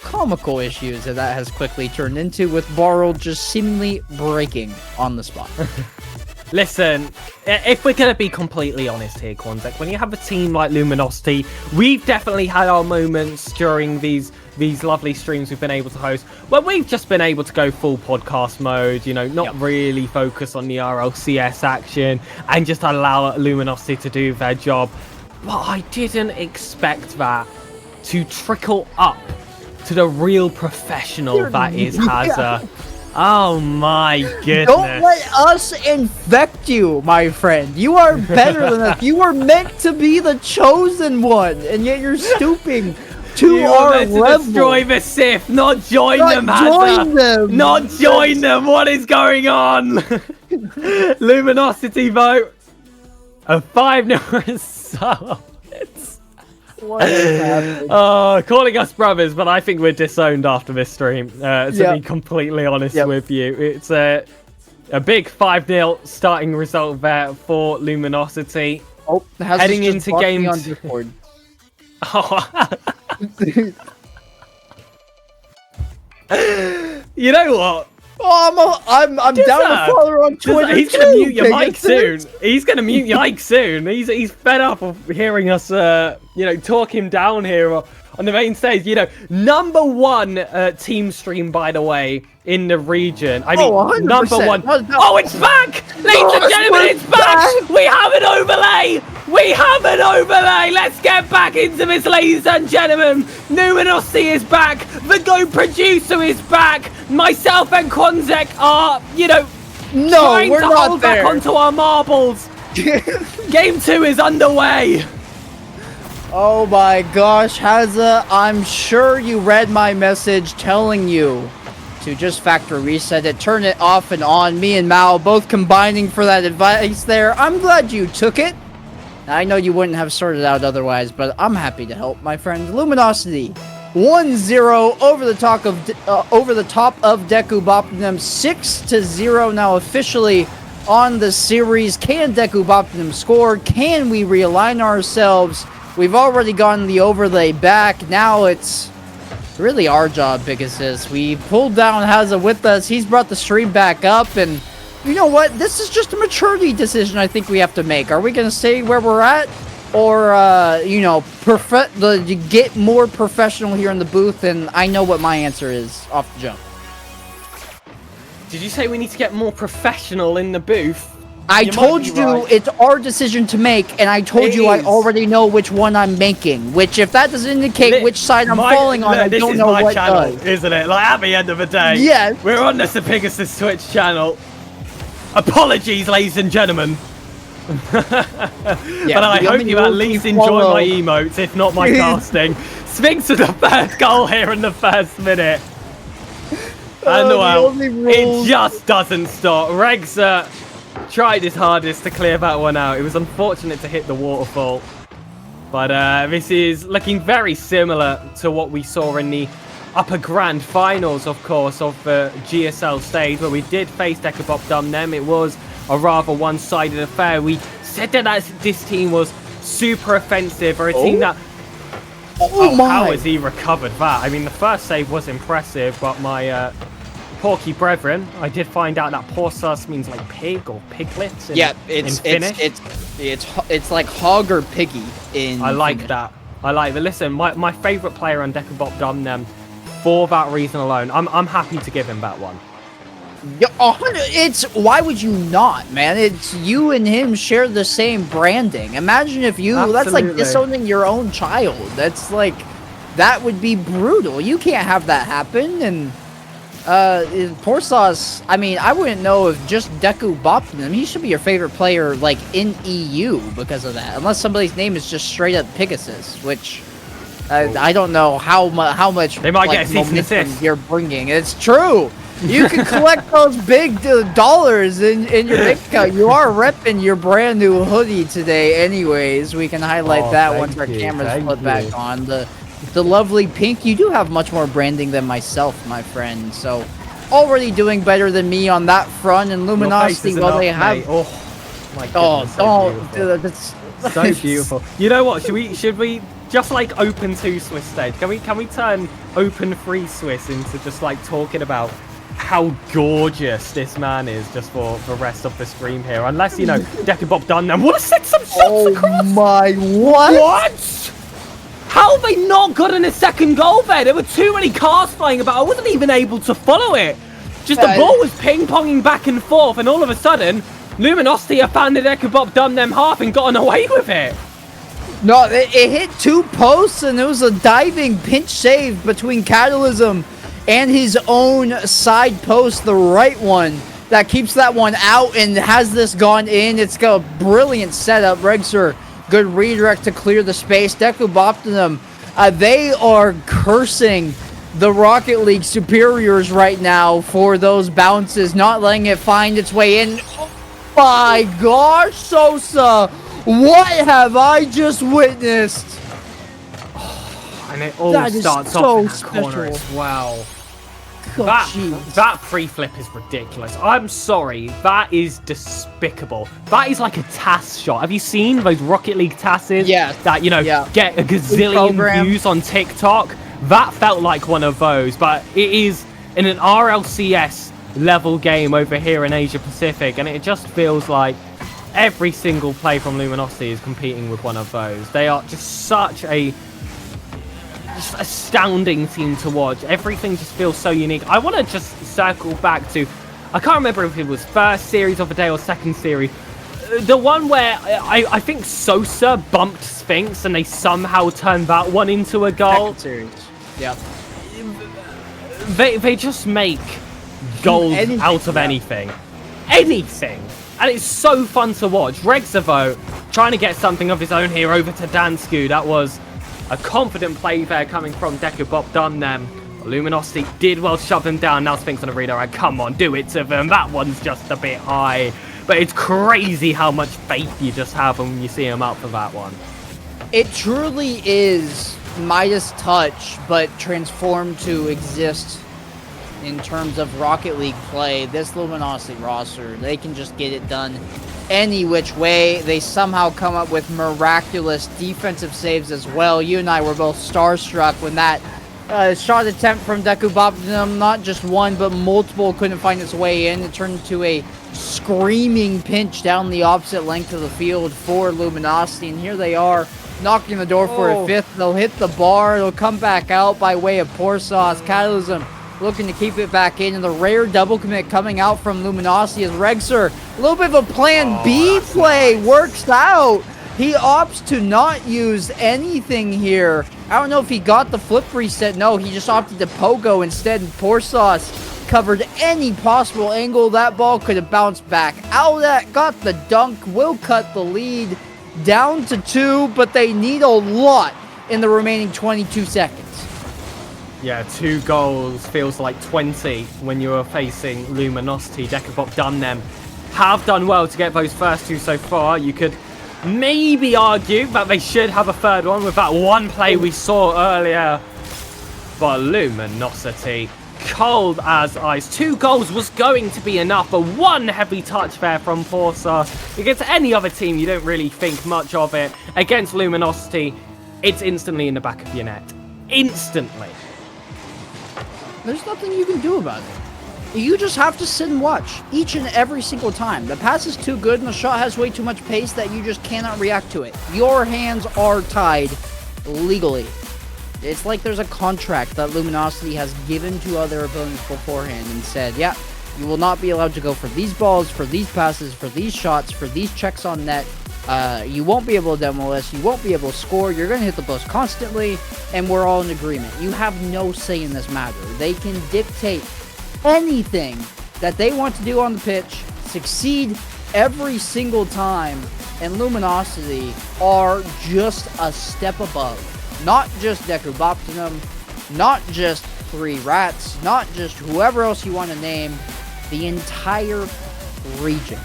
S2: comical issues that has quickly turned into, with Borrell just seemingly breaking on the spot.
S1: Listen, if we're going to be completely honest here, Quanzek, when you have a team like Luminosity, we've definitely had our moments during these lovely streams we've been able to host, where we've just been able to go full podcast mode, you know, not really focus on the RLCS action, and just allow Luminosity to do their job. But I didn't expect that to trickle up to the real professional that is Hazza. Oh my goodness.
S2: Don't let us infect you, my friend. You are better than us. You were meant to be the chosen one, and yet you're stooping to our level.
S1: Destroy the Sith, not join them, Hazza. Not join them. What is going on? Luminosity vote. A 5-0 result.
S2: What is happening?
S1: Calling us brothers, but I think we're disowned after this stream, to be completely honest with you. It's a big 5-0 starting result there for Luminosity.
S2: Oh,
S1: heading into game
S2: on Discord.
S1: You know what?
S2: Oh, I'm down to follow her on Twitter.
S1: He's gonna mute your mic soon. He's gonna mute your mic soon. He's fed up of hearing us, you know, talk him down here on the main stage. You know, #1 team stream, by the way, in the region. I mean, #1. Oh, it's back, ladies and gentlemen, it's back. We have an overlay. We have an overlay. Let's get back into this, ladies and gentlemen. Luminosity is back. The Go producer is back. Myself and Quanzek are, you know, trying to hold back onto our marbles. Game 2 is underway.
S2: Oh my gosh, Hazza, I'm sure you read my message telling you to just factory reset it, turn it off and on. Me and Mao both combining for that advice there. I'm glad you took it. I know you wouldn't have sorted out otherwise, but I'm happy to help, my friend. Luminosity 1-0 over the top of Deku Boptinum, 6-0 now officially on the series. Can Deku Boptinum score? Can we realign ourselves? We've already gotten the overlay back. Now it's really our job, Pegasus. We pulled down Hazza with us. He's brought the stream back up, and you know what? This is just a maturity decision I think we have to make. Are we going to stay where we're at? Or, you know, get more professional here in the booth? And I know what my answer is off the jump.
S1: Did you say we need to get more professional in the booth?
S2: I told you it's our decision to make, and I told you I already know which one I'm making. Which, if that doesn't indicate which side I'm falling on, I don't know what
S1: channel,
S2: does.
S1: Isn't it? Like, at the end of the day,
S2: yes,
S1: we're on the SirPigasus Twitch channel. Apologies, ladies and gentlemen. But I hope you at least enjoy my emotes, if not my casting. Sphinx with the first goal here in the first minute. And well, it just doesn't stop. Regs tried his hardest to clear that one out. It was unfortunate to hit the waterfall. But this is looking very similar to what we saw in the upper grand finals, of course, of the GSL stage, where we did face Dekabop Dumnem. It was a rather one-sided affair. We said that this team was super offensive, or a team that... Oh, how has he recovered that? I mean, the first save was impressive, but my Porky brethren, I did find out that Porsus means like pig or piglet in Finnish.
S2: It's like hog or piggy in
S1: I like
S2: Finnish.
S1: that. I like that. Listen, my favourite player on Dekabop Dumnem, for that reason alone, I'm happy to give him that one.
S2: Yeah, why would you not, man? It's you and him share the same branding. Imagine if you that's like disowning your own child. That's like that would be brutal. You can't have that happen. And Porsos, I mean, I wouldn't know if just Deku bopped him. He should be your favorite player like in EU because of that. Unless somebody's name is just straight up Pegasus, which I don't know how much
S1: they might
S2: like,
S1: get a cease and desist.
S2: You're bringing. It's true. You can collect those big dollars in your bank account. You are repping your brand new hoodie today anyways. We can highlight that once our cameras flip back on. The lovely pink. You do have much more branding than myself, my friend. So already doing better than me on that front. And Luminosity, well, they have...
S1: Mate. Oh, my goodness,
S2: don't. That's
S1: so beautiful. You know what? Should we just like open 2 Swiss stage? Can we turn open 3 Swiss into just like talking about how gorgeous this man is just for the rest of the stream here? Unless, you know, Dekabop Dumnem would have sent some shots across.
S2: Oh my, what?
S1: How have they not gotten a second goal there? There were too many cars flying about. I wasn't even able to follow it. Just the ball was ping-ponging back and forth, and all of a sudden, Luminosity have found the Dekabop Dumnem half and gotten away with it.
S2: No, it hit 2 posts, and it was a diving pinch save between Catalysm and his own side post, the right one, that keeps that one out. And has this gone in, it's got a brilliant setup. Regser, good redirect to clear the space. Deku bopped them. They are cursing the Rocket League superiors right now for those bounces, not letting it find its way in. Oh my gosh, Sosa, what have I just witnessed?
S1: And it all starts
S2: so
S1: off in that
S2: special.
S1: corner. Wow.
S2: Oh,
S1: that pre-flip is ridiculous. I'm sorry. That is despicable. That is like a TAS shot. Have you seen those Rocket League TASes?
S2: Yeah.
S1: That, you know, get a gazillion views on TikTok? That felt like one of those. But it is in an RLCS level game over here in Asia Pacific. And it just feels like every single play from Luminosity is competing with one of those. They are just such a... just astounding team to watch. Everything just feels so unique. I want to just circle back to, I can't remember if it was first series of the day or second series, the one where I think Sosa bumped Sphinx and they somehow turned that one into a goal.
S2: Second series. Yeah.
S1: They just make goals out of anything. Anything. And it's so fun to watch. Regzavo trying to get something of his own here over to Dansku. That was a confident play there coming from Dekabop Dumnem. Luminosity did well shove them down. Now Sphinx on a redirect. Come on, do it to them. That one's just a bit high. But it's crazy how much faith you just have when you see him up for that one.
S2: It truly is Midas touch, but transformed to exist in terms of Rocket League play. This Luminosity roster, they can just get it done any which way. They somehow come up with miraculous defensive saves as well. You and I were both starstruck when that shot attempt from Deku bopped them, not just one, but multiple, couldn't find its way in. It turned into a screaming pinch down the opposite length of the field for Luminosity, and here they are knocking the door for a fifth. They'll hit the bar. They'll come back out by way of Pour Sauce. Catalysm looking to keep it back in, and the rare double commit coming out from Luminosity as Regser, a little bit of a plan B play, works out. He opts to not use anything here. I don't know if he got the flip reset. No, he just opted to pogo instead. Pour Sauce covered any possible angle that ball could have bounced back out of that, got the dunk, will cut the lead down to 2, but they need a lot in the remaining 22 seconds.
S1: Yeah, 2 goals feels like 20 when you are facing Luminosity. Decapop done them. Have done well to get those first 2 so far. You could maybe argue that they should have a third one with that one play we saw earlier. But Luminosity, cold as ice. 2 goals was going to be enough, but 1 heavy touch there from Forsos. Against any other team, you don't really think much of it. Against Luminosity, it's instantly in the back of your net. Instantly.
S2: There's nothing you can do about it. You just have to sit and watch each and every single time. The pass is too good and the shot has way too much pace that you just cannot react to it. Your hands are tied legally. It's like there's a contract that Luminosity has given to other opponents beforehand and said, yeah, you will not be allowed to go for these balls, for these passes, for these shots, for these checks on net. You won't be able to demo this, you won't be able to score, you're going to hit the post constantly, and we're all in agreement. You have no say in this matter. They can dictate anything that they want to do on the pitch, succeed every single time, and Luminosity are just a step above. Not just Decuboptinum, not just 3 Rats, not just whoever else you want to name, the entire region.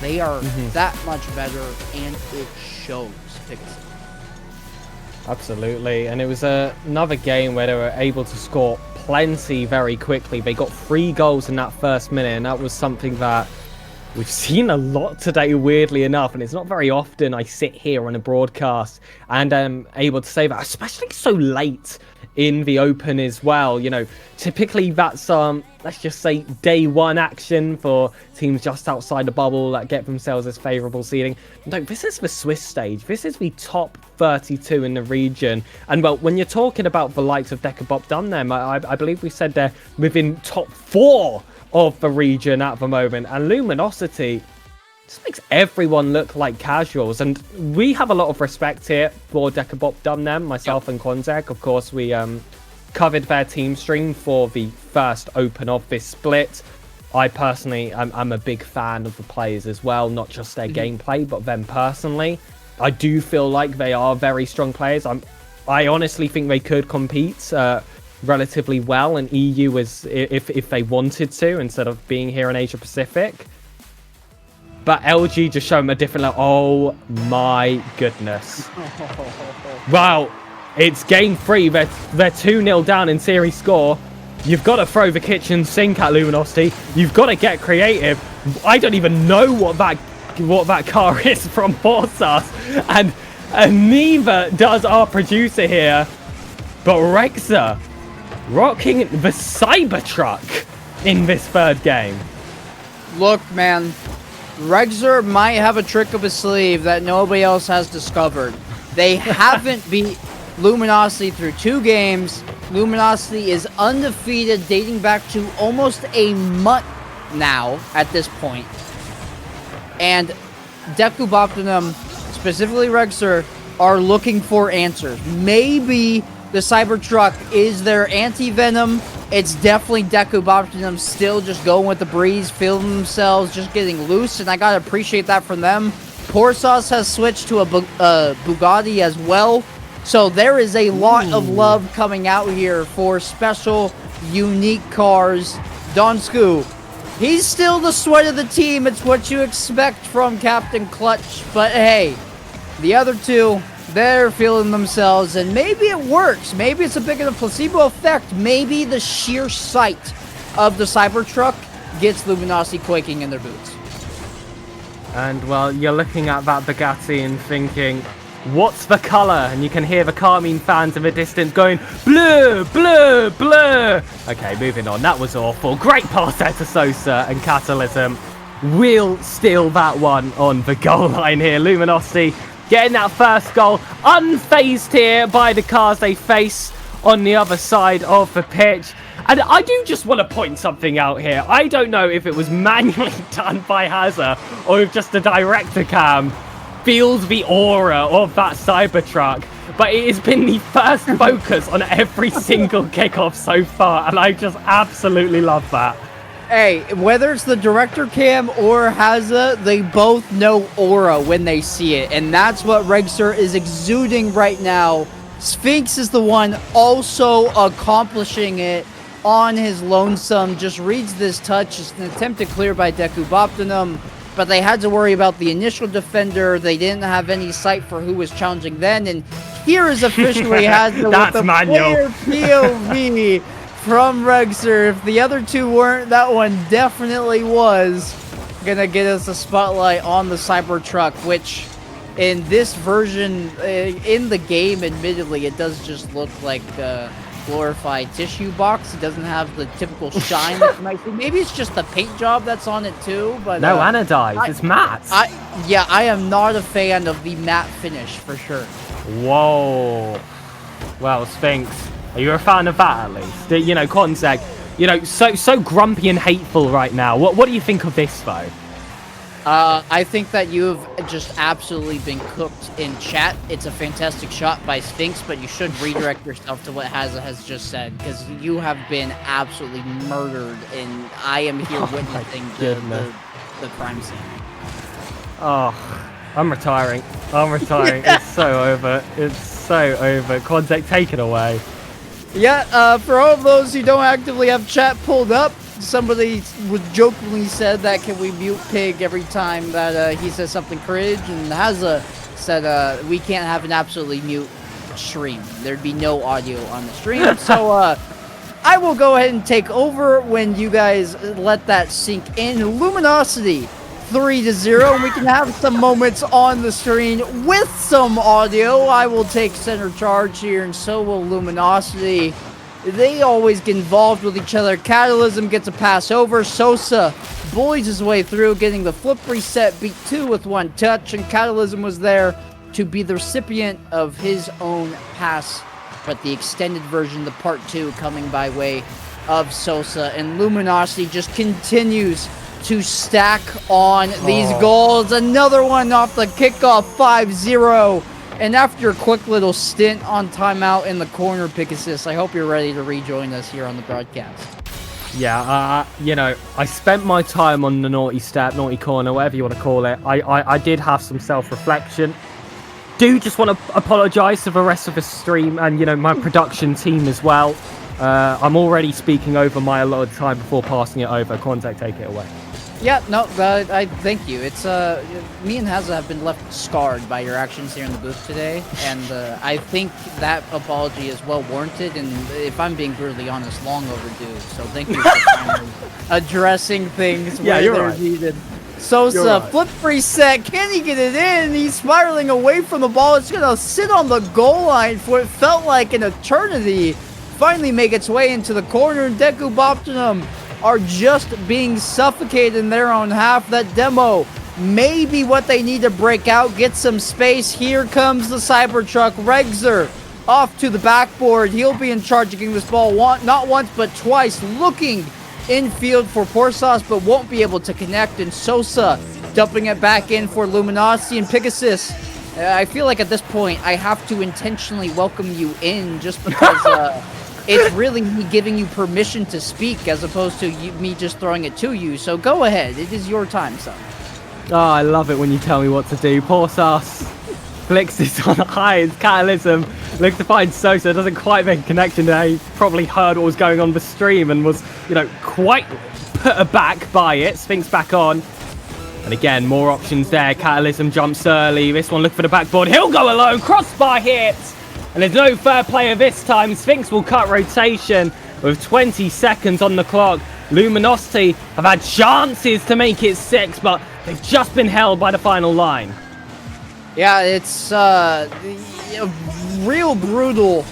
S2: They are that much better, and it shows.
S1: Absolutely, and it was another game where they were able to score plenty very quickly. They got 3 goals in that first minute, and that was something that we've seen a lot today, weirdly enough, and it's not very often I sit here on a broadcast and am able to say that, especially so late in the open as well. You know, typically that's let's just say day 1 action for teams just outside the bubble that get themselves as favorable seeding. No, this is the Swiss stage. This is the top 32 in the region. And well, when you're talking about the likes of Decapop done them, I believe we said they're within top 4 of the region at the moment. And Luminosity just makes everyone look like casuals, and we have a lot of respect here for Decapop done them. Myself and Quanzek, of course, we covered their team stream for the first open of this split. I personally I'm a big fan of the players as well, not just their gameplay, but them personally. I do feel like they are very strong players. I honestly think they could compete relatively well in EU as if they wanted to, instead of being here in Asia Pacific. But LG just showed them a different level. Oh my goodness. Wow, it's game 3. They're 2-0 down in series score. You've got to throw the kitchen sink at Luminosity. You've got to get creative. I don't even know what that car is from Forsos, and neither does our producer here. But Rexa rocking the Cybertruck in this 3rd game.
S2: Look, man, Regzer might have a trick up his sleeve that nobody else has discovered. They haven't beat Luminosity through 2 games. Luminosity is undefeated, dating back to almost a month now at this point. And Decuboptinum, specifically Regzer, are looking for answers. Maybe the Cybertruck is their anti-venom. It's definitely Decuboptinum still just going with the breeze, feeling themselves, just getting loose, and I gotta appreciate that from them. Porsos has switched to a Bugatti as well, so there is a lot of love coming out here for special, unique cars. Donsku, he's still the sweat of the team. It's what you expect from Captain Clutch, but hey, the other 2, they're feeling themselves, and maybe it works. Maybe it's a bit of a placebo effect. Maybe the sheer sight of the Cybertruck gets Luminosity quaking in their boots.
S1: And, well, you're looking at that Bugatti and thinking, what's the colour? And you can hear the Carmine fans in the distance going, blue, blue, blue. Okay, moving on. That was awful. Great pass there to Sosa, and Catalysm will steal that one on the goal line here. Luminosity getting that first goal, unfazed here by the cars they face on the other side of the pitch. And I do just want to point something out here. I don't know if it was manually done by Hazard or if just the director cam feels the aura of that Cybertruck. But it has been the first focus on every single kickoff so far, and I just absolutely love that.
S2: Hey, whether it's the director cam or Hazza, they both know aura when they see it, and that's what Regster is exuding right now. Sphinx is the one also accomplishing it on his lonesome. Just reads this touch. It's an attempt to clear by Deku Boptinum, but they had to worry about the initial defender. They didn't have any sight for who was challenging then, and here is officially Hazza with the player POV from Regster. If the other two weren't, that one definitely was gonna get us a spotlight on the Cybertruck, which in this version, in the game, admittedly, it does just look like a glorified tissue box. It doesn't have the typical shine that you might see. Maybe it's just the paint job that's on it too, but
S1: No, anodized. It's matte.
S2: Yeah, I am not a fan of the matte finish for sure.
S1: Whoa. Well, Sphinx, are you a fan of that at least? You know, Consec, you know, so grumpy and hateful right now. What do you think of this though?
S2: I think that you've just absolutely been cooked in chat. It's a fantastic shot by Sphinx, but you should redirect yourself to what Hazza has just said, because you have been absolutely murdered, and I am here witnessing the crime scene.
S1: Oh, I'm retiring. It's so over. It's so over. Consec, take it away.
S2: Yeah, for all of those who don't actively have chat pulled up, somebody jokingly said that can we mute Pig every time that he says something cringe, and Hazza said we can't have an absolutely mute stream. There'd be no audio on the stream. So I will go ahead and take over when you guys let that sink in. Luminosity 3-0, and we can have some moments on the screen with some audio. I will take center charge here, and so will Luminosity. They always get involved with each other. Catalysm gets a pass over. Sosa bullies his way through, getting the flip reset, beat 2 with 1 touch, and Catalysm was there to be the recipient of his own pass, but the extended version, the part 2, coming by way of Sosa, and Luminosity just continues to stack on these goals. Another one off the kickoff, 5-0. And after a quick little stint on timeout in the corner, Pigasus, I hope you're ready to rejoin us here on the broadcast.
S1: Yeah, you know, I spent my time on the naughty step, naughty corner, whatever you want to call it. I did have some self-reflection. Do just want to apologise to the rest of the stream and, you know, my production team as well. I'm already speaking over my allotted time before passing it over. Contact, take it away.
S2: Yeah, no, I thank you. It's me and Hazza have been left scarred by your actions here in the booth today, and I think that apology is well warranted, and if I'm being brutally honest, long overdue. So thank you for finally addressing things where they're needed. Sosa, flip reset, can he get it in? He's spiraling away from the ball. It's gonna sit on the goal line for it felt like an eternity. Finally make its way into the corner, and Deku Boptinum are just being suffocated in their own half. That demo may be what they need to break out, get some space. Here comes the Cybertruck. Regster off to the backboard. He'll be in charge of getting this ball not once but twice, looking infield for Poor Sauce, but won't be able to connect. And Sosa dumping it back in for Luminosity and Pigasus. I feel like at this point I have to intentionally welcome you in just because it's really me giving you permission to speak as opposed to me just throwing it to you. So go ahead. It is your time, son.
S1: Oh, I love it when you tell me what to do. Poor Sauce flicks this on high. His Catalysm looks to find Sosa. Doesn't quite make a connection there. He probably heard what was going on the stream and was, you know, quite put aback by it. Sphinx back on. And again, more options there. Catalysm jumps early. This one, look for the backboard. He'll go alone. Crossbar hit. And there's no fair player this time. Sphinx will cut rotation with 20 seconds on the clock. Luminosity have had chances to make it 6, but they've just been held by the final line.
S2: Yeah, it's real brutal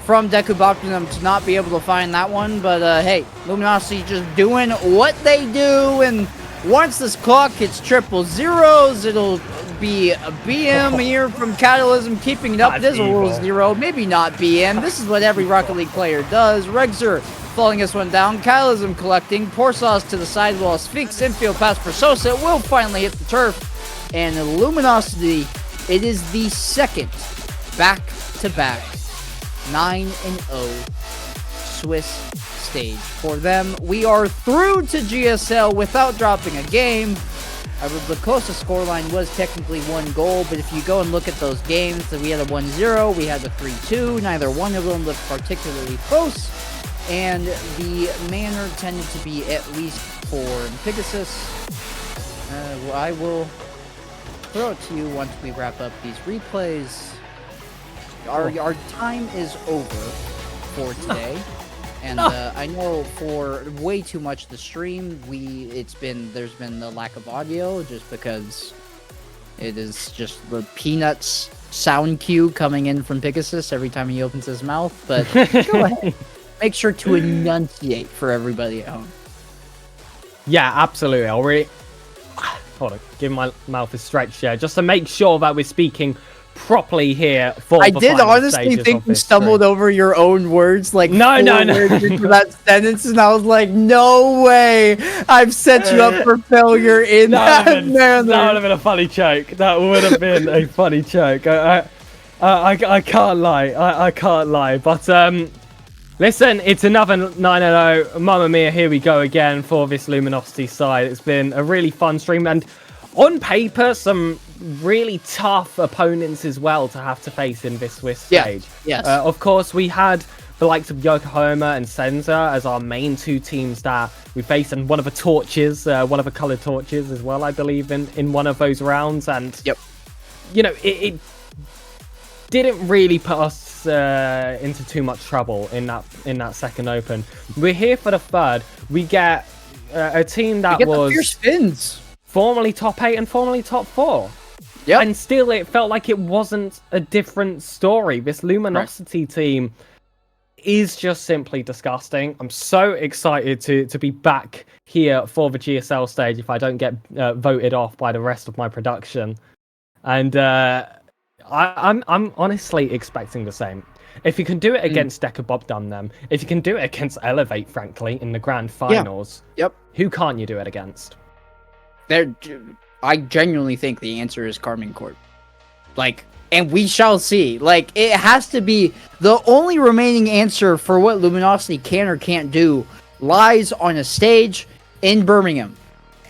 S2: from Deku Boptinum to not be able to find that one. But hey, Luminosity just doing what they do. And once this clock hits 000, it'll be a BM here from Catalysm, keeping it up. It is a rule 0, maybe not BM. This is what every Rocket League player does. Regster falling this one down. Catalysm collecting. Poor Sauce to the sidewall. Sphinx infield pass for Sosa. It will finally hit the turf. And Luminosity, it is the second back-to-back 9-0 Swiss stage. For them, we are through to GSL without dropping a game. The closest scoreline was technically 1 goal, but if you go and look at those games, we had a 1-0, we had a 3-2, neither one of them looked particularly close, and the manner tended to be, at least for Pegasus. I will throw it to you once we wrap up these replays. Our time is over for today. And I know for way too much of the stream, there's been the lack of audio just because it is just the peanuts sound cue coming in from Pegasus every time he opens his mouth. But go ahead, make sure to enunciate for everybody at home.
S1: Yeah, absolutely. I'll really hold on, give my mouth a stretch here just to make sure that we're speaking properly here for
S2: I
S1: the
S2: did
S1: final
S2: honestly
S1: stages
S2: think
S1: of
S2: you
S1: this
S2: stumbled
S1: stream.
S2: over your own words, like
S1: No.
S2: words into that sentence, and I was like, "No way! I've set you up for failure in that manner."
S1: That would have been a funny joke. That would have been a funny joke. I can't lie. I can't lie. But listen, it's another 9-0. Mamma mia, here we go again for this Luminosity side. It's been a really fun stream, and on paper, some really tough opponents as well to have to face in this Swiss stage.
S2: Yes.
S1: Of course, we had the likes of Yokohama and Senza as our main 2 teams that we faced, and one of the torches, one of the coloured torches as well, I believe, in one of those rounds. And, you know, it didn't really put us into too much trouble in that second open. We're here for the third. We get a team that was...
S2: the fierce Finns.
S1: Formerly top 8 and formerly top 4.
S2: Yep.
S1: And still it felt like it wasn't a different story. This Luminosity team is just simply disgusting. I'm so excited to be back here for the GSL stage if I don't get voted off by the rest of my production. And I'm honestly expecting the same. If you can do it against Deca Bob Dum them, if you can do it against Elevate, frankly, in the grand finals, who can't you do it against?
S2: I genuinely think the answer is Carmine Corp. And we shall see. It has to be the only remaining answer for what Luminosity can or can't do lies on a stage in Birmingham.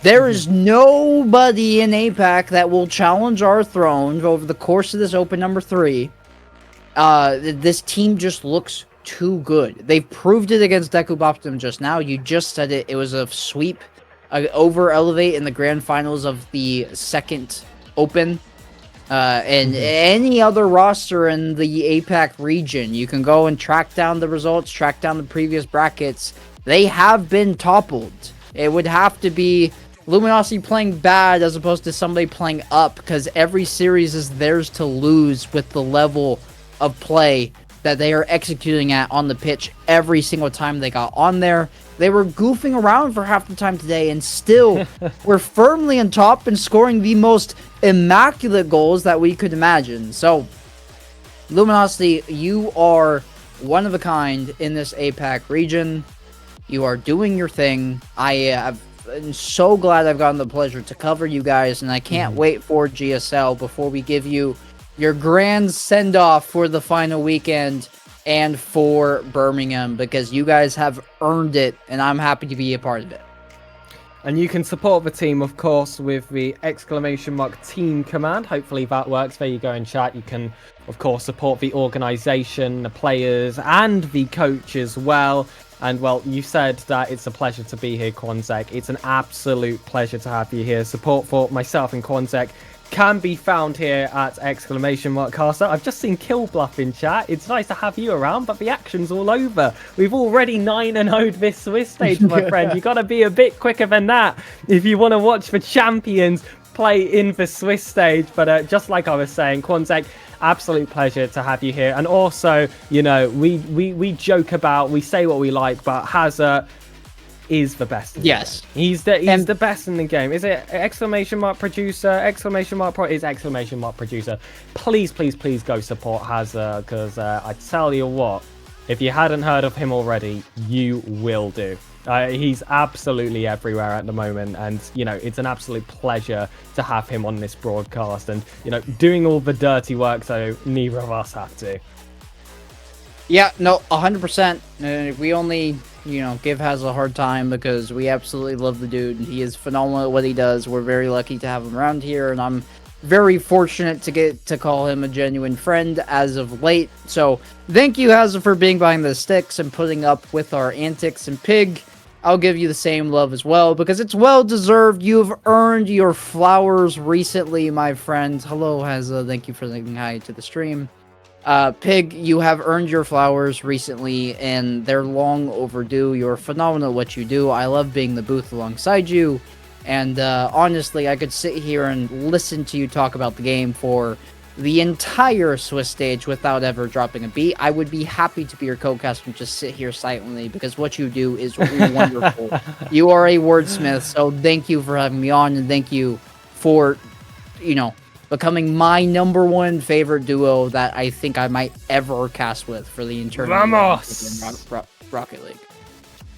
S2: There is nobody in APAC that will challenge our throne over the course of this Open number 3. This team just looks too good. They've proved it against Deku Boptum just now. You just said it. It was a sweep over Elevate in the grand finals of the second Open. And any other roster in the APAC region, you can go and track down the results, track down the previous brackets. They have been toppled. It would have to be Luminosity playing bad as opposed to somebody playing up, because every series is theirs to lose with the level of play that they are executing at on the pitch every single time they got on there. They were goofing around for half the time today, and still we're firmly on top and scoring the most immaculate goals that we could imagine. So, Luminosity, you are one of a kind in this APAC region. You are doing your thing. I'm so glad I've gotten the pleasure to cover you guys, and I can't wait for GSL before we give you your grand send-off for the final weekend and for Birmingham, because you guys have earned it, and I'm happy to be a part of it.
S1: And you can support the team, of course, with the !team command. Hopefully that works. There you go in chat. You can, of course, support the organization, the players, and the coach as well. And, well, you said that it's a pleasure to be here, Quanzek. It's an absolute pleasure to have you here. Support for myself and Quanzek can be found here at !Caster. I've just seen Kill Bluff in chat. It's nice to have you around, but the action's all over. We've already 9-0'd this Swiss stage, my friend. You got to be a bit quicker than that if you want to watch the champions play in the Swiss stage. But just like I was saying, Quanzek, absolute pleasure to have you here. And also, you know, we joke about, we say what we like, but Hazard is the best in the game. He's the best in the game. Is it !Producer, !Pro? Is !Producer. Please go support Hazard, because I tell you what, if you hadn't heard of him already, you will do. He's absolutely everywhere at the moment, and, you know, it's an absolute pleasure to have him on this broadcast and, you know, doing all the dirty work so neither of us have to.
S2: Yeah, no, 100%. We only, give Haz a hard time because we absolutely love the dude. He is phenomenal at what he does. We're very lucky to have him around here, and I'm very fortunate to get to call him a genuine friend as of late. So, thank you, Haz, for being behind the sticks and putting up with our antics. And Pig, I'll give you the same love as well because it's well deserved. You've earned your flowers recently, my friend. Hello, Haz. Thank you for saying hi to the stream. Pig, you have earned your flowers recently, and they're long overdue. You're phenomenal at what you do. I love being the booth alongside you, and honestly, I could sit here and listen to you talk about the game for the entire Swiss stage without ever dropping a beat. I would be happy to be your co-caster and just sit here silently, because what you do is wonderful. You are a wordsmith, so thank you for having me on, and thank you for, becoming my #1 favorite duo that I think I might ever cast with for the entire Rocket League.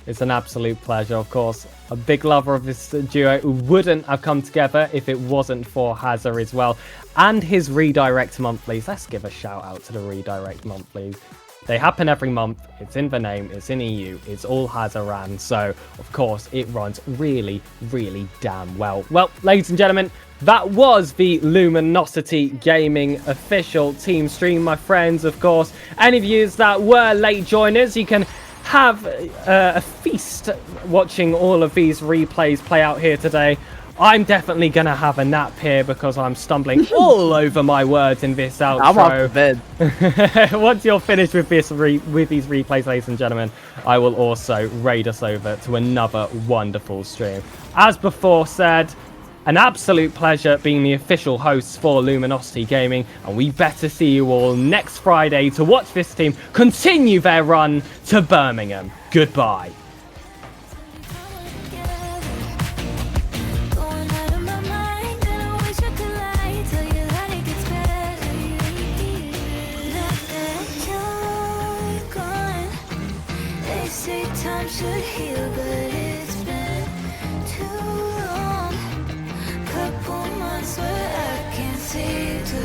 S1: It's an absolute pleasure, of course. A big lover of this duo who wouldn't have come together if it wasn't for Hazard as well. And his redirect monthlies. Let's give a shout out to the redirect monthlies. They happen every month. It's in the name. It's in EU. It's all Hazaran. So, of course, it runs really, really damn well. Well, ladies and gentlemen, that was the Luminosity Gaming official team stream, my friends. Of course, any of you that were late joiners, you can have a feast watching all of these replays play out here today. I'm definitely going to have a nap here because I'm stumbling all over my words in this outro.
S2: I'm off the bed.
S1: Once you're finished with these replays, ladies and gentlemen, I will also raid us over to another wonderful stream. As before said, an absolute pleasure being the official hosts for Luminosity Gaming, and we better see you all next Friday to watch this team continue their run to Birmingham. Goodbye.
S3: Going out of my mind, and I wish I could lie, tell you that it gets better. Now that you're gone, they say time should heal, but it's been too long. Couple months where I can't seem to